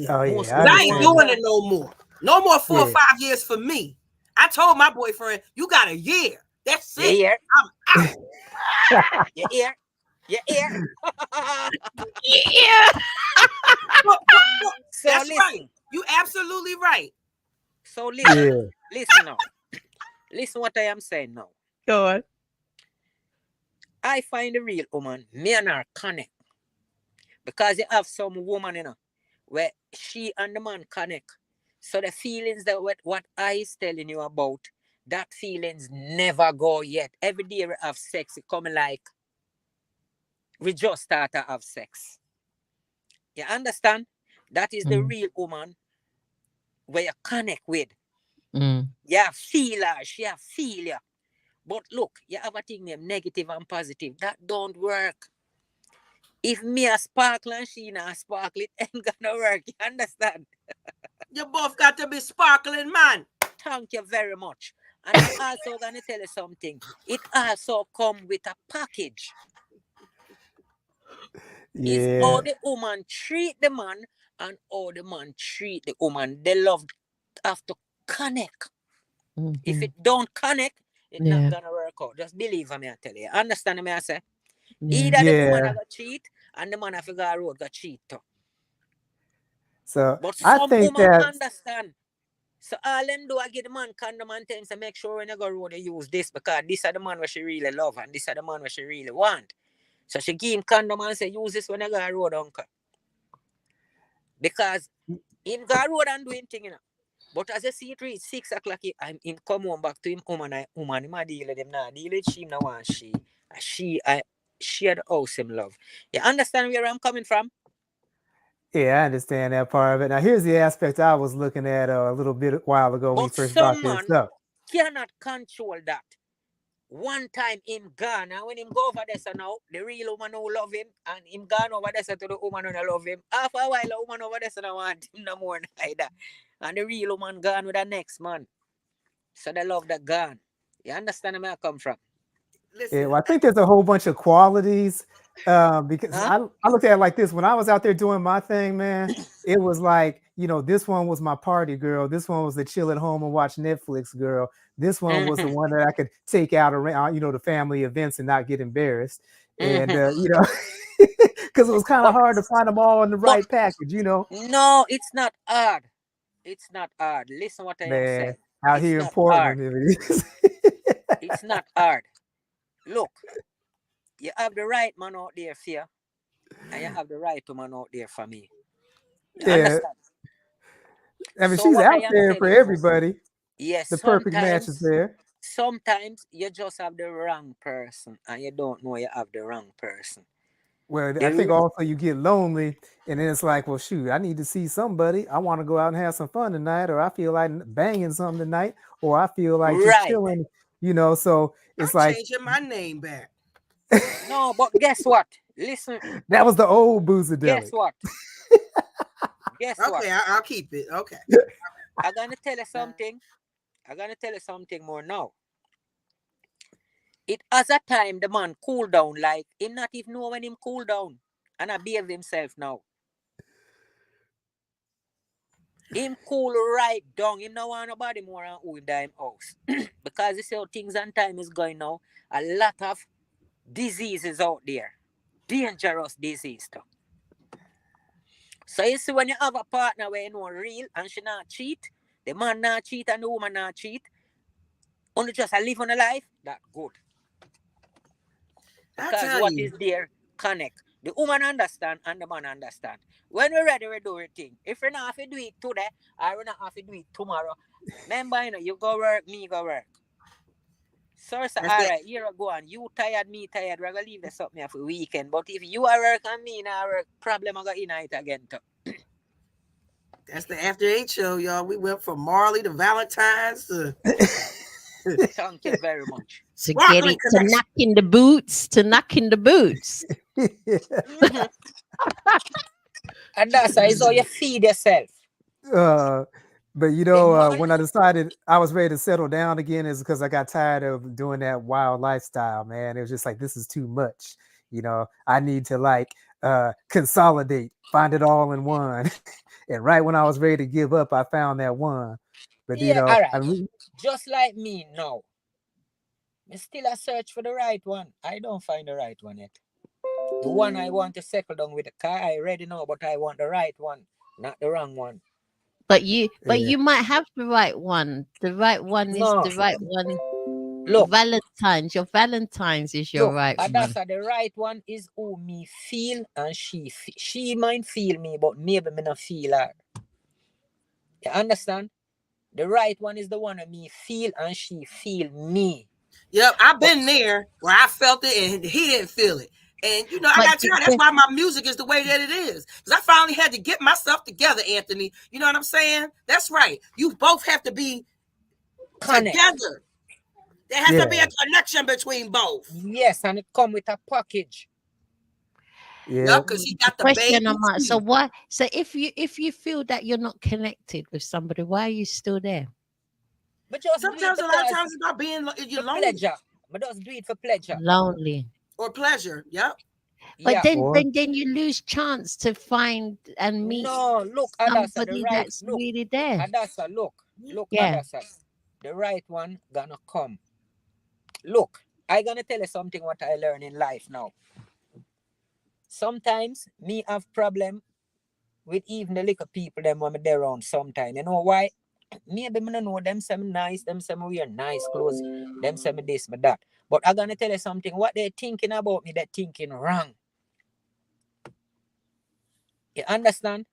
Oh yeah, I ain't doing it no more. No more 4 or 5 years for me. I told my boyfriend, you got a year. That's it. Yeah. I'm out. You hear? You hear? Yeah. So that's listen. right. You absolutely right. So listen. Listen now. Listen what I am saying now. Go on. I find the real woman, me and her connect. Because you have some woman, you know, where she and the man connect. So the feelings that what I is telling you about, that feelings never go yet. Every day we have sex, it come like we just start to have sex. You understand? That is the real woman where you connect with. You feel her, she feel you. But look, you have a thing named negative and positive. That don't work. If me a sparkle and she not sparkle, it ain't gonna work. You understand? You both got to be sparkling, man. Thank you very much. And I'm also gonna tell you something. It also come with a package. Yeah. It's how the woman treat the man and how the man treat the woman. They love have to connect. If it don't connect, it's not gonna work out. Just believe me, I tell you. Understand me, I say? Either the woman have to cheat and the man have to go road go cheat too. So but I some think woman that understand. So all them do I get the man condom and things to make sure when you go road you use this because this is the man where she really love and this is the man where she really want. So she give him condom and say use this when you go road, uncle. Because him go road and do him thing, you know. But as you see it reach 6 o'clock, I'm him come home back to him woman him a deal with him now. Deal with she now want she had the house him love. You understand where I'm coming from? yeah, I understand that part of it. Now here's the aspect I was looking at a little bit while ago when we But first brought some this man up. cannot control that. One time him gone, and when him go over there so now, the real woman who love him, and him gone over there so to the woman who love him. After a while, the woman over there so don't want him no more neither. And the real woman gone with the next man. So they love that gone. You understand where I come from? Listen, Yeah, well, I think there's a whole bunch of qualities because I looked at it like this. When I was out there doing my thing, man, it was like, you know, this one was my party girl. This one was the chill at home and watch Netflix girl. This one was the one that I could take out around, you know, the family events and not get embarrassed. And, you know, because it was kind of hard to find them all in the right package, you know. No, it's not hard. It's not hard. Listen what I am saying. Out it's here in not Portland, hard. it is. It's not hard. Look, you have the right man out there for you, and you have the right woman out there for me. You understand? I mean, So she's what out I am there for telling you, everybody. yes, The perfect match is there. Sometimes you just have the wrong person, and you don't know you have the wrong person. Well, I think also you get lonely, and then it's like, well, shoot, I need to see somebody. I want to go out and have some fun tonight, or I feel like banging something tonight, or I feel like just chilling, you know. So it's like changing my name back. No, but guess what? Listen. That was the old Boozadelic. Guess what? Guess Okay, what? I'll keep it. Okay. I'm gonna tell you something. I'm gonna tell you something more now. It has a time the man cool down, like him not even know when him cool down. And I behave himself now. Him cool right down. Him no want nobody more and who him die him house. Because you see how things and time is going now. A lot of diseases out there. Dangerous disease too. So you see when you have a partner where you know real and she not cheat, the man not cheat and the woman not cheat, only just a live on a life, that good. Because what is there connect. The woman understand and the man understand. When we're ready, we do our thing. If we're not have to do it today, or we're not have to do it tomorrow, remember, you know, you go work, me go work. Sir, all right, here I go on. You tired, me tired. We're going to leave this up me for weekend. But if you are work and me not work, problem I go in it again too. That's the After 8 show, y'all. We went from Marley to Valentine's to... Thank you very much. To get it, to knocking the boots, And that's how you feed yourself. But you know, when I decided I was ready to settle down again, is because I got tired of doing that wild lifestyle, man. It was just like, this is too much. You know, I need to like consolidate, find it all in one. And right when I was ready to give up, I found that one. But yeah, you know, all right. Just like me now. I still a search for the right one. I don't find the right one yet. The one I want to settle down with the car, I already know, but I want the right one, not the wrong one. But you might have the right one. The right one is the right one. Look, your Valentine's is your right one. That's the right one is who me feel and she might feel me, but maybe me not feel her. You understand? The right one is the one that me feel and she feel me. Yep, I've been there where I felt it and he didn't feel it. And, you know, I got to tell you, that's why my music is the way that it is. Because I finally had to get myself together, Anthony. You know what I'm saying? That's right. You both have to be together. There has to be a connection between both. Yes, and it come with a package. Yeah, because he got the baby. So why? So if you feel that you're not connected with somebody, why are you still there? But just sometimes a lot of times it's about being lonely. Pleasure. But just do it for pleasure. Lonely. Or pleasure. Yep. But then you lose chance to find and meet somebody that's really there. Adasa, look, Adasa, the right one gonna come. Look, I gonna tell you something what I learn in life now. Sometimes me have problem with even the little people them when they're around sometime. You know why? Maybe me don't know them some nice, them some wear nice clothes, them some this, but that. But I'm gonna tell you something. What they're thinking about me, they're thinking wrong. You understand?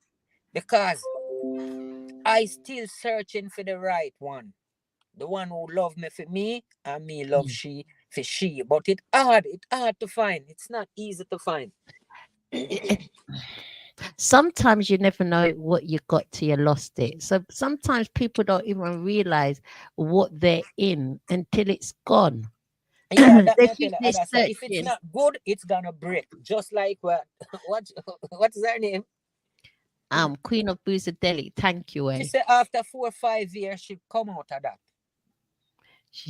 Because I still searching for the right one. The one who love me for me and me love she for she. But it's hard to find. It's not easy to find. Sometimes you never know what you got till you lost it. So sometimes people don't even realize what they're in until it's gone. Yeah, if it's not good, it's gonna break. Just like what's her name? Queen of Boosadeli. Thank you. She said after 4 or 5 years she come out of that.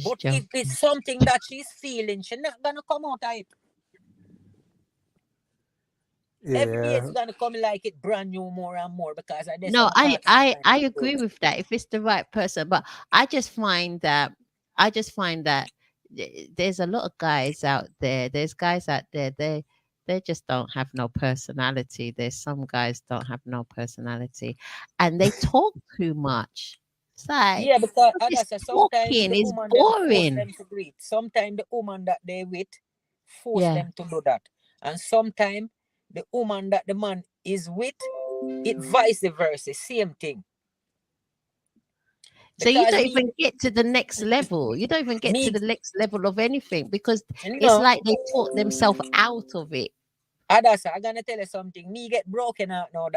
But if it's something that she's feeling, she's not gonna come out of it. Yeah. Every day it's gonna come like it brand new more and more because I agree with that if it's the right person. But I just find that there's a lot of guys out there. There's guys out there, they just don't have no personality. There's some guys don't have no personality and they talk too much. It's like, because sometimes it's boring. Sometimes the woman that they with force them to do that. And sometimes the woman that the man is with, it vice versa, same thing. So you don't even get to the next level. You don't even get to the next level of anything because it's like they talk themselves out of it. Adasa, I'm gonna tell you something. Me get broken out now,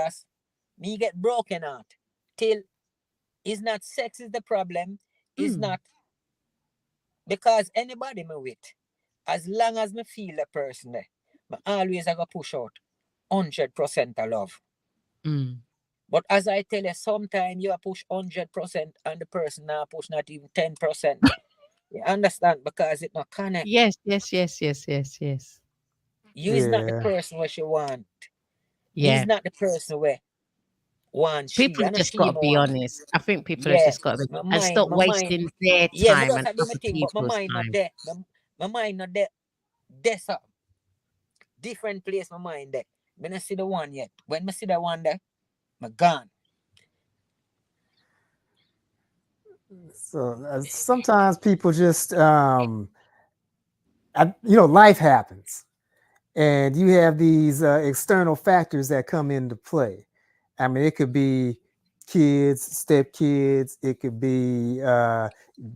me get broken out. Till it's not sex is the problem. It's not because anybody me with, as long as me feel the person there, I always I go push out 100% of love. But as I tell you, sometimes you push 100% and the person now push not even 10%. You understand? Because it not connect. Yes. You is not the Yeah. person what she want. He's Yeah. not the person where want she. People I know just she got to be want. honest. I think people have Yeah. just got to My and mind, stop my mind. wasting their Yeah, me time just and a do my other thing, but my people's mind not time. there. My mind not there. There's a different place my mind there. Me not see the one yet. When me see the one there, my gone. So sometimes people just, life happens, and you have these external factors that come into play. I mean, it could be kids, stepkids, it could be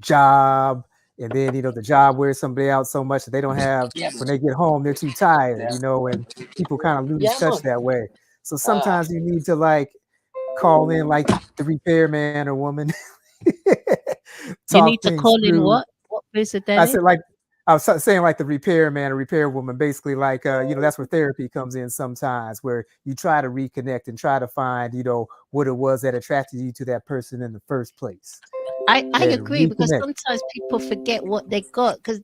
job, and then the job wears somebody out so much that they don't have, Yeah, when man. they get home they're too tired, Yeah. and people kind of lose Yeah, touch man. that way. So Ah. sometimes you need to like call in like the repairman or woman, You talk need to things call in through. what? What, Mr. I Dennis? said like I was saying like the repairman or repairwoman, basically like that's where therapy comes in sometimes, where you try to reconnect and try to find what it was that attracted you to that person in the first place I and agree because reconnect. sometimes people forget what they got because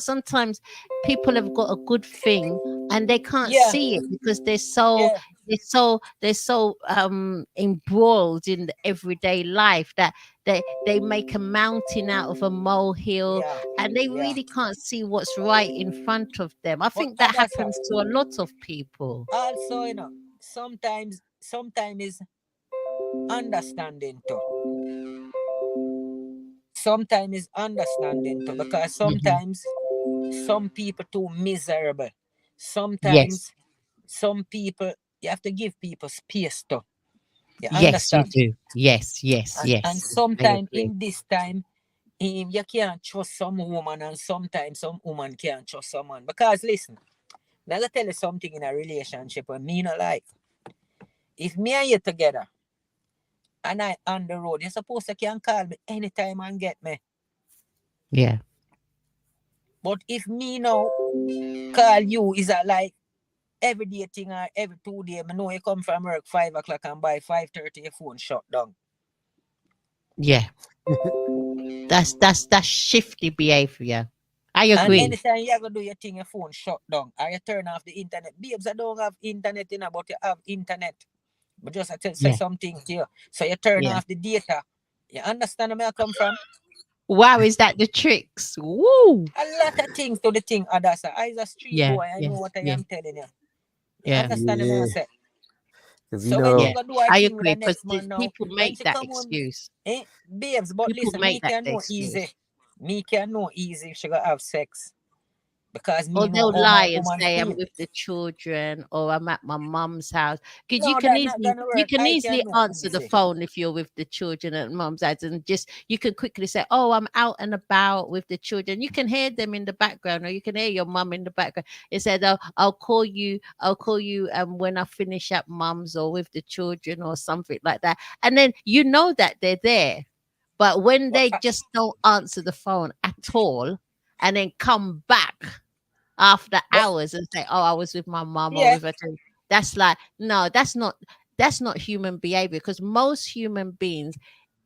sometimes people have got a good thing and they can't Yeah. see it because Yeah. they're so embroiled in the everyday life that they make a mountain out of a molehill Yeah. and they Yeah. really can't see what's right in front of them. I But think that that's happens to a lot of people. also, sometimes is understanding too. Sometimes is understanding too, because Mhm. sometimes some people too miserable. Yes, Sometimes some people you have to give people space too. You yes, you understand? do. Yes. And I sometimes agree. in this time, you can't trust some woman, and sometimes some woman can't trust someone. Because listen, now I tell you something in a relationship when me not like. If me and you together and I on the road, you're supposed to can call me anytime and get me. Yeah. But if me now call you is a like every day thing or every 2 day, I know you come from work 5 o'clock and by 5:30 your phone shut down. Yeah. That's shifty behavior. I And agree. anytime you ever do your thing, your phone shut down or you turn off the internet. Babes, I don't have internet in, but you have internet. But just I tell say Yeah. something to you. So you turn Yeah. off the data. You understand where I come from? Wow, is that the tricks? Woo! A lot of things to the thing, Adasa. I is a street Yeah. boy. I Yeah. know what I Yeah. am telling you. You Yeah. understand what I Yeah, say? because So when she Yeah. go do her I thing with the agree because next man now, people when make she that come home, excuse. babes, but People listen, me make that can the know easy. excuse. Me can know easy if she go have sex. Because Or me know they'll how my lie and woman say I'm feel. with the children or I'm at my mum's house. Because No, that not gonna you work. can I easily can know answer the easy. phone if you're with the children at mum's house and just you can quickly say, oh, I'm out and about with the children. You can hear them in the background or you can hear your mum in the background. It said, oh, I'll call you when I finish at mum's or with the children or something like that. And then you know that they're there. But when But they just don't answer the phone at all and then come back after but hours and say, "Oh, I was with my mom or yeah. with her." That's like no, that's not human behavior because most human beings,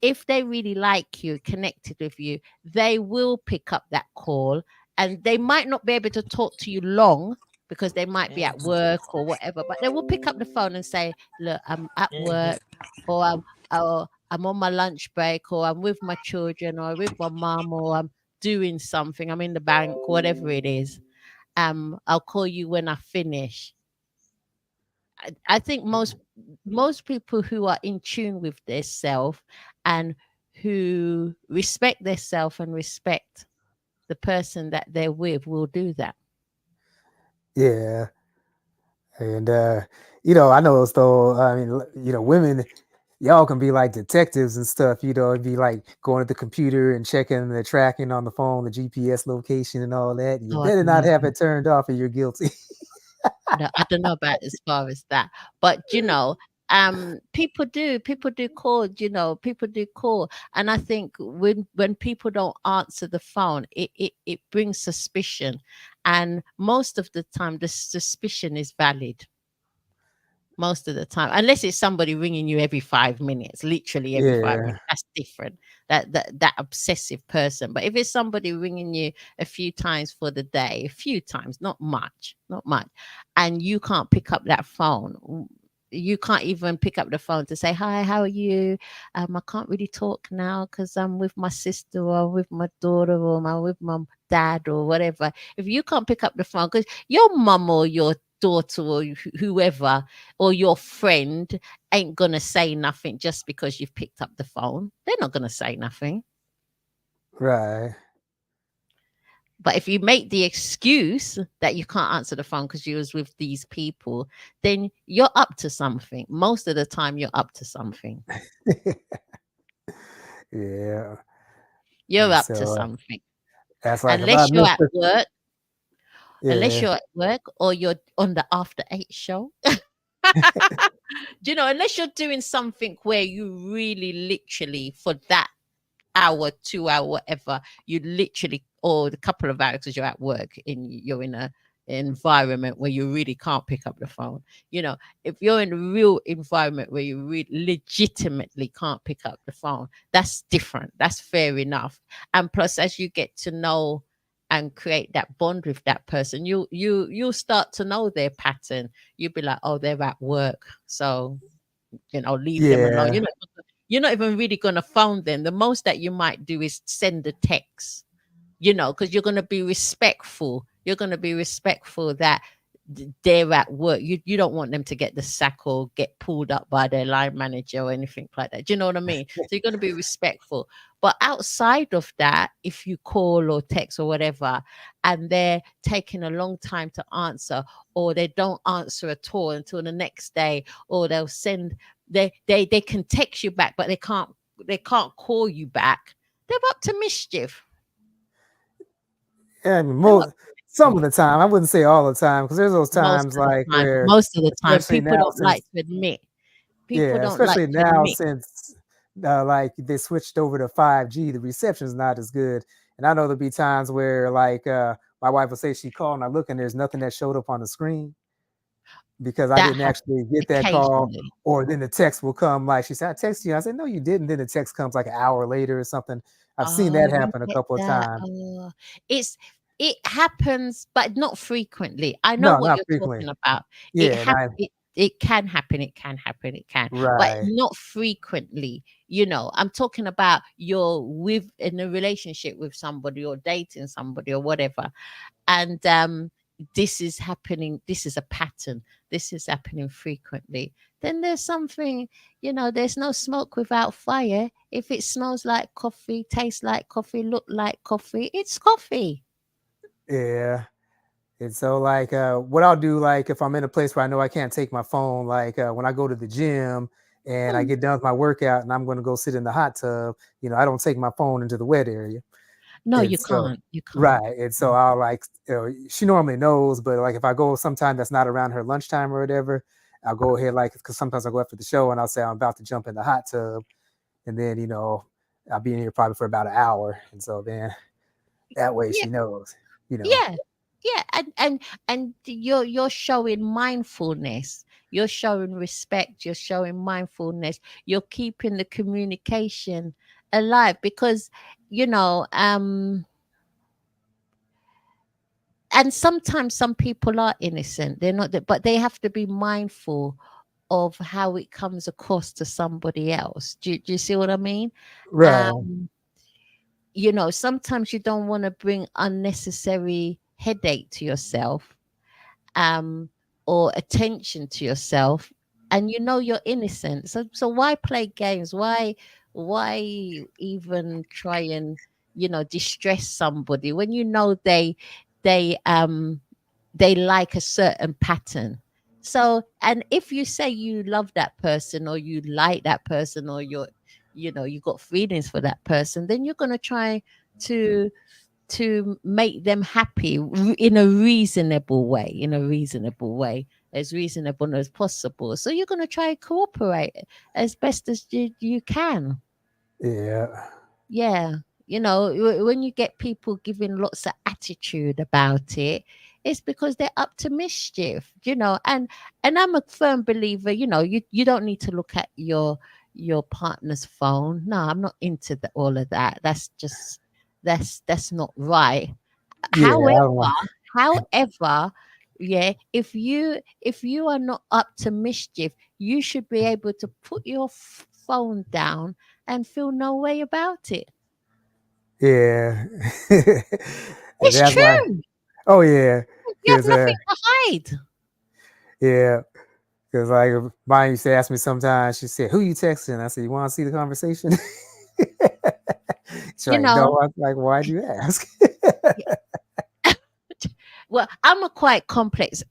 if they really like you, connected with you, they will pick up that call and they might not be able to talk to you long because they might be at Mhm, work or whatever, but they will pick up the phone and say, "Look, I'm at mhm. work or I'm on my lunch break or I'm with my children or with my mom or I'm doing something, I'm in the bank, whatever it is. I'll call you when I finish." I think most people who are in tune with their self and who respect their self and respect the person that they're with will do that. yeah. And I know though, I mean, women, y'all can be like detectives and stuff, it'd be like going to the computer and checking the tracking on the phone, the GPS location and all that. You Oh, I better don't not know have about it turned off or you're guilty. no, I don't know about as far as that, but people do call, people do call, and I think when people don't answer the phone, it brings suspicion, and most of the time the suspicion is valid. most of the time, unless it's somebody ringing you every 5 minutes, literally every 5 minutes. That's different. That obsessive person. But if it's somebody ringing you a few times for the day, a few times, not much, and you can't pick up that phone, you can't even pick up the phone to say, hi, how are you? I can't really talk now because I'm with my sister or with my daughter or I'm with my dad or whatever. If you can't pick up the phone because your mum or your daughter or whoever or your friend ain't gonna say nothing just because you've picked up the phone. They're not gonna say nothing. Right. But if you make the excuse that you can't answer the phone because you was with these people, then you're up to something. Most of the time you're up to something. Yeah. You're up to something. That's like unless you're at work. Yeah. Unless you're at work or you're on the After 8 show. Unless you're doing something where you really literally for that hour, 2 hour, whatever, you literally, or a couple of hours because you're at work you're in a environment where you really can't pick up the phone. If you're in a real environment where you legitimately can't pick up the phone, that's different. That's fair enough. And plus, as you get to know and create that bond with that person, you'll start to know their pattern. You'll be like, oh, they're at work, so leave them alone. You're not even really going to phone them. The most that you might do is send a text, because you're going to be respectful. You're going to be respectful that they're at work. You don't want them to get the sack or get pulled up by their line manager or anything like that. Do you know what I mean? So you're going to be respectful. But outside of that, if you call or text or whatever, and they're taking a long time to answer, or they don't answer at all until the next day, or they'll send, they can text you back, but they can't call you back. They're up to mischief. Yeah, I mean, some of the time, I wouldn't say all the time, because there's those times where most of the time people don't like to admit. Especially now since like they switched over to 5G, the reception is not as good. And I know there'll be times where like my wife will say she called and I look and there's nothing that showed up on the screen because I didn't actually get that call. Or then the text will come like she said, I texted you. I said, no, you didn't. Then the text comes like an hour later or something. I've seen that happen a couple of times. It happens, but not frequently. I know what you're talking about. Yeah, it can happen. It can happen. It can, but not frequently. I'm talking about you're in a relationship with somebody or dating somebody or whatever, and this is happening. This is a pattern. This is happening frequently. Then there's something, there's no smoke without fire. If it smells like coffee, tastes like coffee, look like coffee, it's coffee. Yeah. And so like what I'll do, like if I'm in a place where I know I can't take my phone, like when I go to the gym and I get done with my workout and I'm going to go sit in the hot tub, I don't take my phone into the wet area. No, you can't. You can't. Right. And so I'll like, she normally knows, but like if I go sometime that's not around her lunchtime or whatever, I'll go ahead, like, because sometimes I'll go after the show and I'll say I'm about to jump in the hot tub. And then, I'll be in here probably for about an hour. And so then that way she knows, Yeah. Yeah. And you're showing mindfulness. You're showing respect. You're showing mindfulness. You're keeping the communication alive because, and sometimes some people are innocent. They're not, but they have to be mindful of how it comes across to somebody else. Do you see what I mean? Right. Sometimes you don't want to bring unnecessary headache to yourself, or attention to yourself, and you're innocent. So why play games? Why even try and distress somebody when they like a certain pattern? So, and if you say you love that person or you like that person or you got feelings for that person, then you're going to try to make them happy in a reasonable way, as reasonable as possible. So you're going to try and cooperate as best as you can. Yeah. When you get people giving lots of attitude about it, it's because they're up to mischief, and I'm a firm believer, you don't need to look at your partner's phone. No, I'm not into all of that. That's not right. Yeah, I don't However, want. however, yeah, if you are not up to mischief, you should be able to put your phone down and feel no way about it. Yeah, and It's that's why. true. Oh yeah, You have because nothing to hide. yeah, because like mine used to ask me sometimes. She said, "Who you texting?" I said, "You want to see the conversation?" She's You like, "No." know, I'm like, "Why'd you ask?" well, I'm a quite complex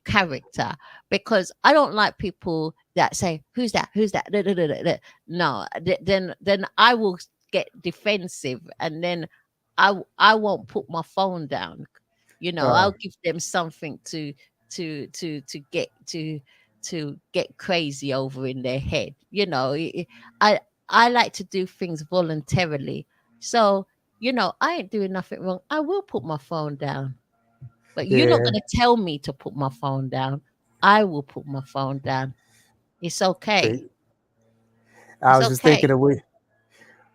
character because I don't like people that say, "Who's that? Who's that?" Da, da, da, da, da." No, then I will get defensive, and then I won't put my phone down. uh, I'll give them something to get crazy over in their head. I like to do things voluntarily. So, I ain't doing nothing wrong. I will put my phone down. But you're not yeah. going to tell me to put my phone down. I will put my phone down. It's okay. I It's was just thinking okay. of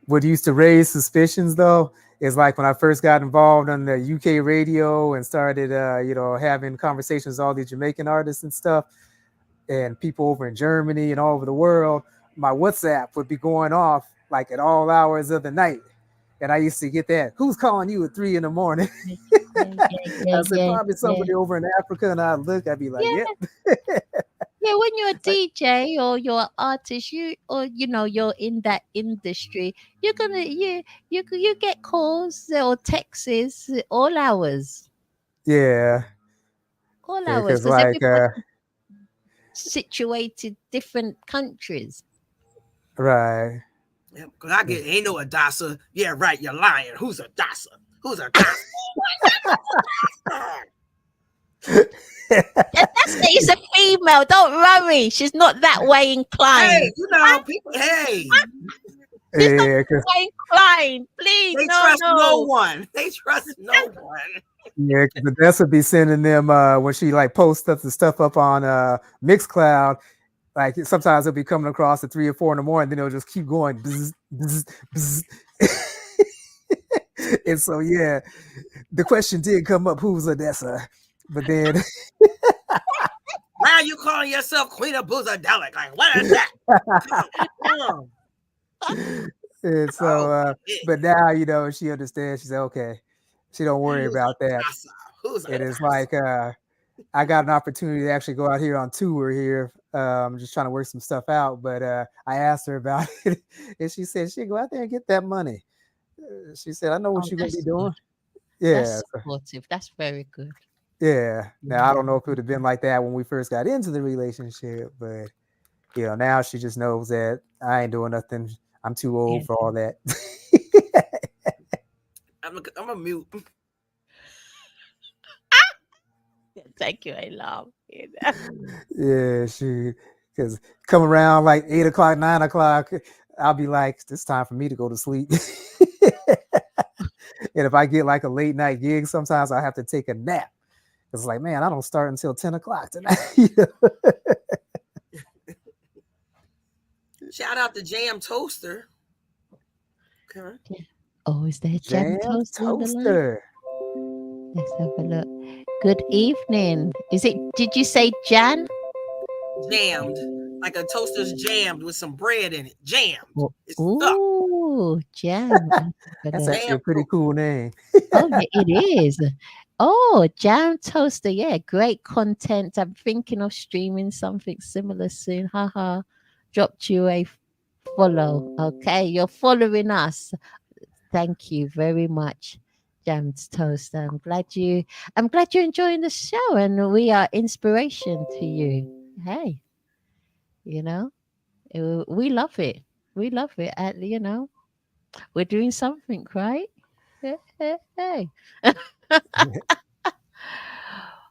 what used to raise suspicions though is like when I first got involved on the UK radio and started having conversations with all these Jamaican artists and stuff and people over in Germany and all over the world. My WhatsApp would be going off like at all hours of the night, and I used to get that, "Who's calling you at 3 a.m?" Yeah, yeah, yeah, yeah, I said, yeah, "Probably yeah. somebody over in Africa," and I'd be like, "Yep." Yeah, yeah. When you're a DJ or you're an artist, you're in that industry, you're gonna you get calls or texts Yeah, all yeah, hours, because because like everybody situated different countries. right. Yeah, because I get ain't no Adasa. Yeah, right. You're lying. Who's Adasa? Who's Adasa? That's He's a female. Don't worry. She's not that way Hey, inclined. people. Hey, She's not Yeah, that way inclined. Please, they no, trust no no. one. They trust no one. yeah, because Odessa be sending them when she like posts the stuff up on Mixcloud. Like sometimes it'll be coming across at 3 or 4 in the morning, then it'll just keep going. Bzz, bzz, bzz. And so yeah, the question did come up, who's Odessa? But then Why are you calling yourself Queen of Boozadelic? Like, what is that? and so but now she understands. She said, okay, she don't worry about that. Who's It is like I got an opportunity to actually go out here on tour here. Just trying to work some stuff out. But I asked her about it, and she said she'd go out there and get that money. She said, I know what Oh, you're gonna be that's doing. good. Yeah. That's supportive. That's very good. Yeah. Now I don't know if it would have been like that when we first got into the relationship, but now she just knows that I ain't doing nothing. I'm too old Yeah. for all that. I'm a mute. Thank you. I love it. Yeah, she because come around like 8 o'clock, 9 o'clock, I'll be like, it's time for me to go to sleep. And if I get like a late night gig, sometimes I have to take a nap. It's like, man, I don't start until 10 o'clock tonight. Shout out to Jam Toaster. Okay. Oh, is there Jam Toaster on the line? Toaster. Let's have a look. Good evening. Did you say Jan? Jammed. Like a toaster's jammed with some bread in it. Jammed. It's Ooh, Jam. That's actually a pretty cool name. Oh, yeah, it is. Oh, Jam Toaster. Yeah, great content. I'm thinking of streaming something similar soon. Haha. Dropped you a follow. Okay, you're following us. Thank you very much, Jam Toaster. I'm glad you're enjoying the show, and we are inspiration to you. Hey, we love it. We love it. We're doing something, right? Hey.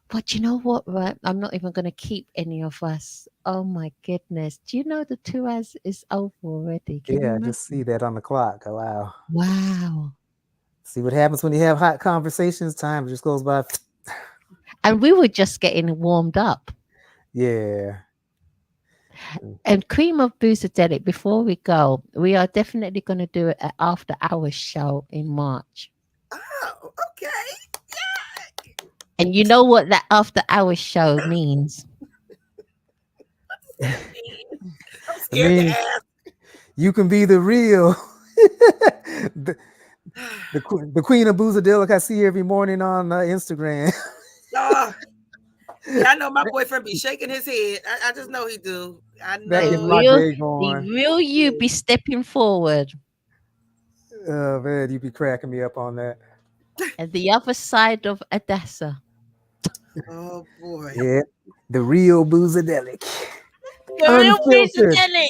But you know what, right? I'm not even going to keep any of us. Oh my goodness. Do you know the 2 hours is over already? Can you Yeah, imagine? just see that on the clock. Oh, wow. Wow. See what happens when you have hot conversations. Time just goes by. And we were just getting warmed up. Yeah. And Cream of Boozadelic, before we go, we are definitely going to do an after hours show in March. Oh, okay. And you know what that after hours show means? I'm I scared mean, to ask. you can be the real. the queen of Boozadelic I see every morning on Instagram. Yeah, I know my boyfriend be shaking his head. I just know he do. I know. That gets my day The going. real you be stepping forward. Oh man, you be cracking me up on that. And the other side of Adassa. Oh boy. Yeah, the real Boozadelic. The real Unfiltered. Boozadelic.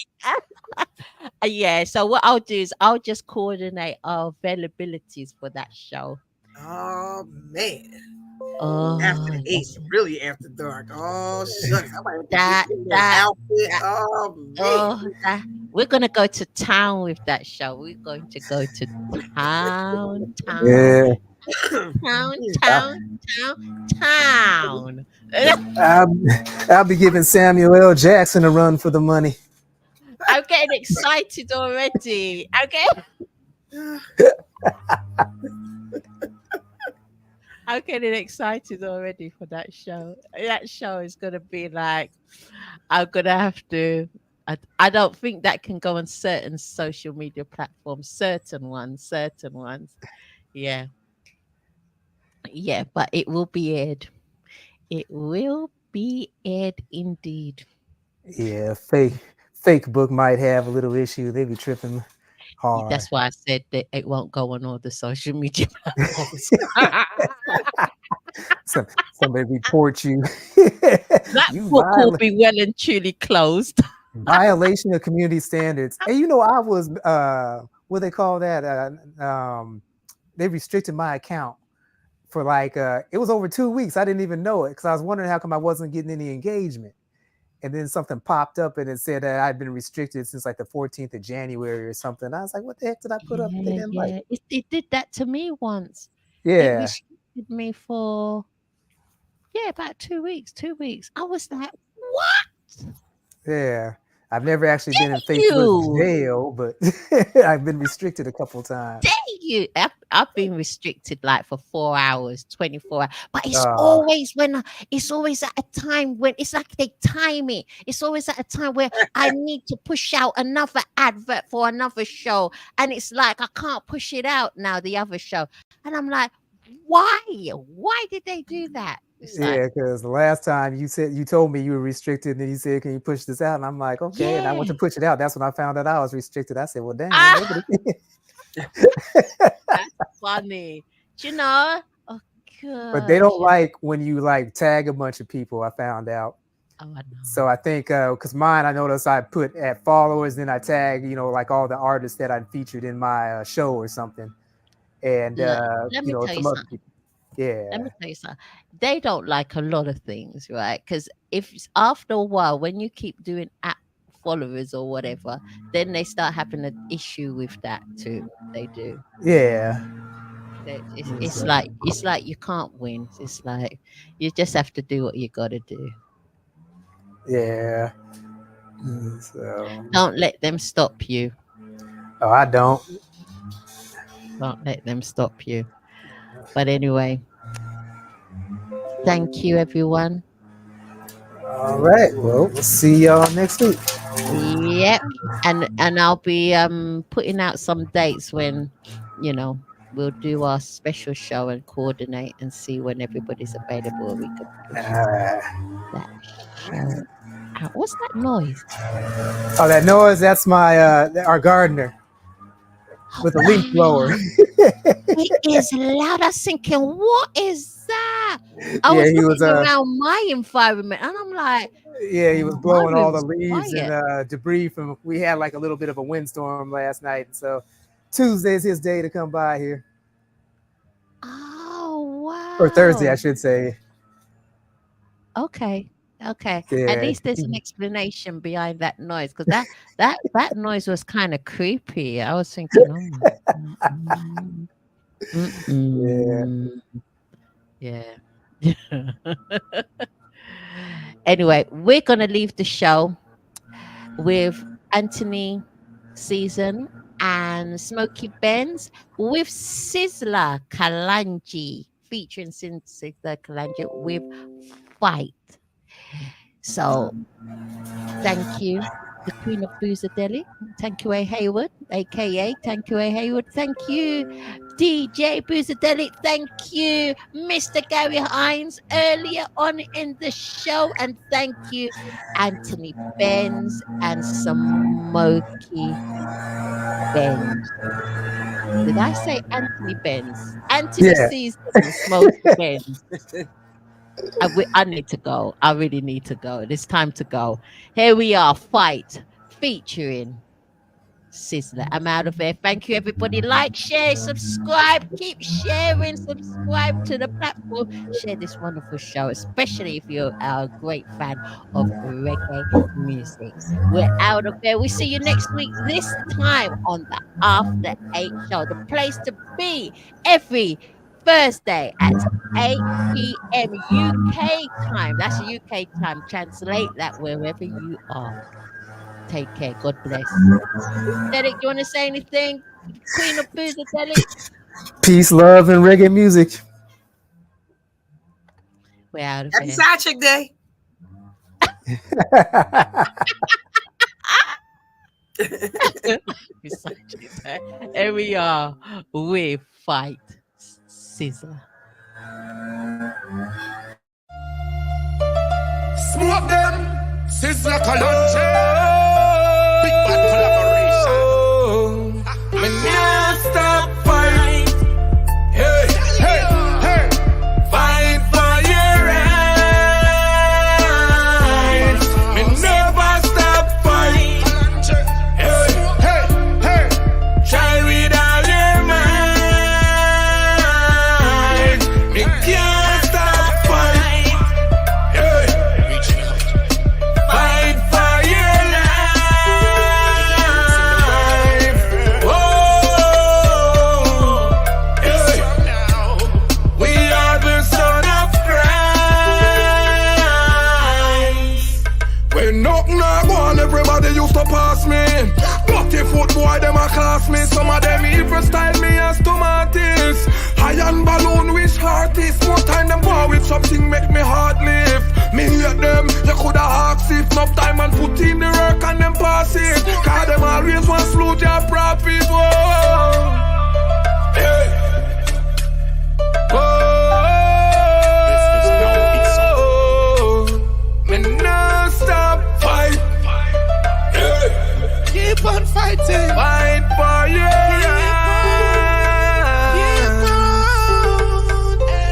Yeah, so what I'll do is I'll just coordinate our availabilities for that show. Oh man. Oh, After 8, yes. really after dark. Oh shucks. I might have to That- get in that- outfit. that- Oh man. Oh, we're gonna go to town with that show. We're going to go to town. Yeah. Town. I'll be giving Samuel L. Jackson a run for the money. I'm getting excited already. Okay. I'm getting excited already for that show. That show is gonna be like, I'm gonna have to. I don't think that can go on certain social media platforms. Certain ones. Yeah. Yeah, but it will be aired. It will be aired indeed. Yeah, fake book might have a little issue. They be tripping hard. That's why I said that it won't go on all the social media platforms. Somebody report you. That You book will be well and truly closed. violation of community standards. And you know, I was what they call that? They restricted my account for like it was over 2 weeks. I didn't even know it because I was wondering how come I wasn't getting any engagement. And then something popped up and it said that I'd been restricted since like the 14th of January or something. I was like, what the heck did I put up? They didn't like it. It did that to me once. It Yeah. restricted me for about 2 weeks. 2 weeks. I was like, what? Yeah. I've never actually been in Facebook jail, but I've been restricted a couple times. Dare you? I've been restricted like for 4 hours, 24 hours. But it's always at a time when it's like they time it. It's always at a time where I need to push out another advert for another show. And it's like I can't push it out now, the other show. And I'm like, why? Why did they do that? Yeah, because the last time you told me you were restricted, and then you said, "Can you push this out?" And I'm like, "Okay." Yeah. And I went to push it out. That's when I found out I was restricted. I said, "Well, damn." That's funny. Do you know? Oh, God. But they don't like when you like tag a bunch of people. I found out. Oh, I know. So I think because mine, I noticed I put at followers, then I tag, like all the artists that I featured in my show or something, and let me tell you some other something. people. Yeah. Let me tell you something. They don't like a lot of things, right? Because if after a while, when you keep doing app followers or whatever, then they start having an issue with that too. They do. Yeah. It's like you can't win. It's like you just have to do what you got to do. Yeah. So don't let them stop you. Oh, I don't. Don't let them stop you. But anyway, thank you, everyone. All right. Well, we'll see y'all next week. Yep. And I'll be putting out some dates when, we'll do our special show and coordinate and see when everybody's available. We can push that show out. What's that noise? Oh, that noise, that's my our gardener. With a leaf blower. It is loud. I was thinking, what is that? I was looking around my environment and I'm like, yeah, he was blowing all the leaves and debris from. We had like a little bit of a windstorm last night, and so Tuesday's his day to come by here. Oh wow! Or Thursday, I should say. Okay. Yeah. At least there's an explanation behind that noise, because that noise was kind of creepy. I was thinking, oh my. Yeah. Anyway, we're going to leave the show with Anthony Season and Smokie Benz with Sizzla Kalonji, featuring Sizzla Kalonji with Fight. So, thank you, the Queen of Boozer Deli. Thank you, A. Hayward, aka Thank you, A. Hayward. Thank you, DJ Boozer Deli. Thank you, Mr. Gary Hines, earlier on in the show. And thank you, Anthony Benz and Smokie Benz. Did I say Anthony Benz? Anthony Season, Smokie Benz. I need to go. I really need to go. It's time to go. Here we are, Fight, featuring Sizzla. I'm out of here. Thank you, everybody. Like, share, subscribe. Keep sharing. Subscribe to the platform. Share this wonderful show, especially if you're a great fan of reggae music. We're out of here. We see you next week, this time on the After 8 show. The place to be every Thursday at 8 p.m. UK time. That's UK time. Translate that wherever you are. Take care. God bless. Derek, you want to say anything? Queen of Boozer Deli? Peace, love, and reggae music. We're out of Happy here. Side Chick Day. Here we are with Fight, Sizzla. Smoke them, Sizzla Kalonji. Big bad collaboration. Me not stop fight. Hey, hey, hey. Fight for your rights. Me never stop fight. Hey, hey, hey. Try with all your might. Me can't stop fight. Hey. Fight for your life. Oh, hey. We are the son of Christ. When nothing not go on, everybody used to pass me. Dirty foot boy, them a class me. Some of them even style me as tomatoes. Iron balloon wish artist. More time them go with something make me heart lift. Me hate them, you coulda asked if enough time and put in the work and them pass it. Cause them always want slow their profit. Oh, hey. Oh, me no stop fight. Hey. Keep on fighting. Fight for you.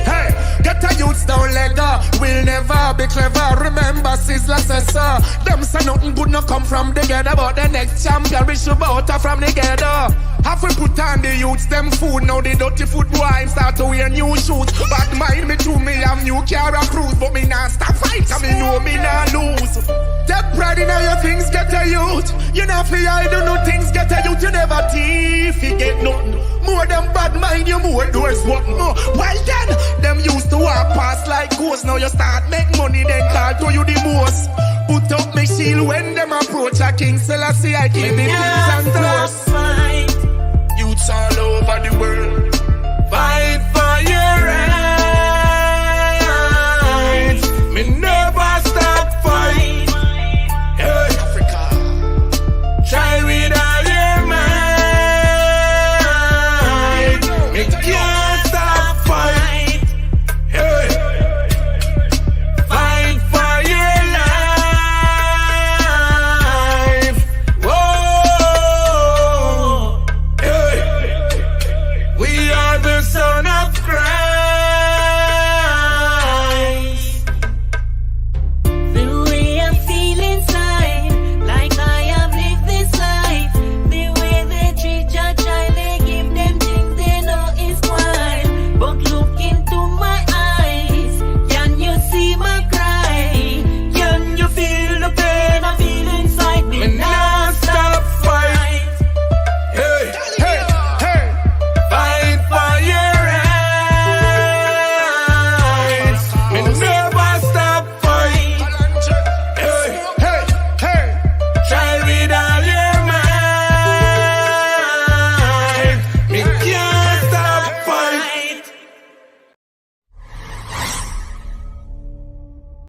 Hey, get a youths down leg up. We'll never be clever. Remember, Sizzla says so. Them say nothing good no come from together, but the next champion we should butter from together. Have we put on the youths them food? Now the dirty food boy start to wear new shoes. But mind me too, me have new car and cruise, but me not stop fight, and me know me not lose. Take pride in all your things, get a youth. You know fi I do no things, get a youth. You never thief, you get nothing. More than bad mind, you more doors button. Why then? Them used to walk past like ghosts. Now you start make money, then call to you the most. Put up me shield when them approach a king. Selassie I keep the things and doors.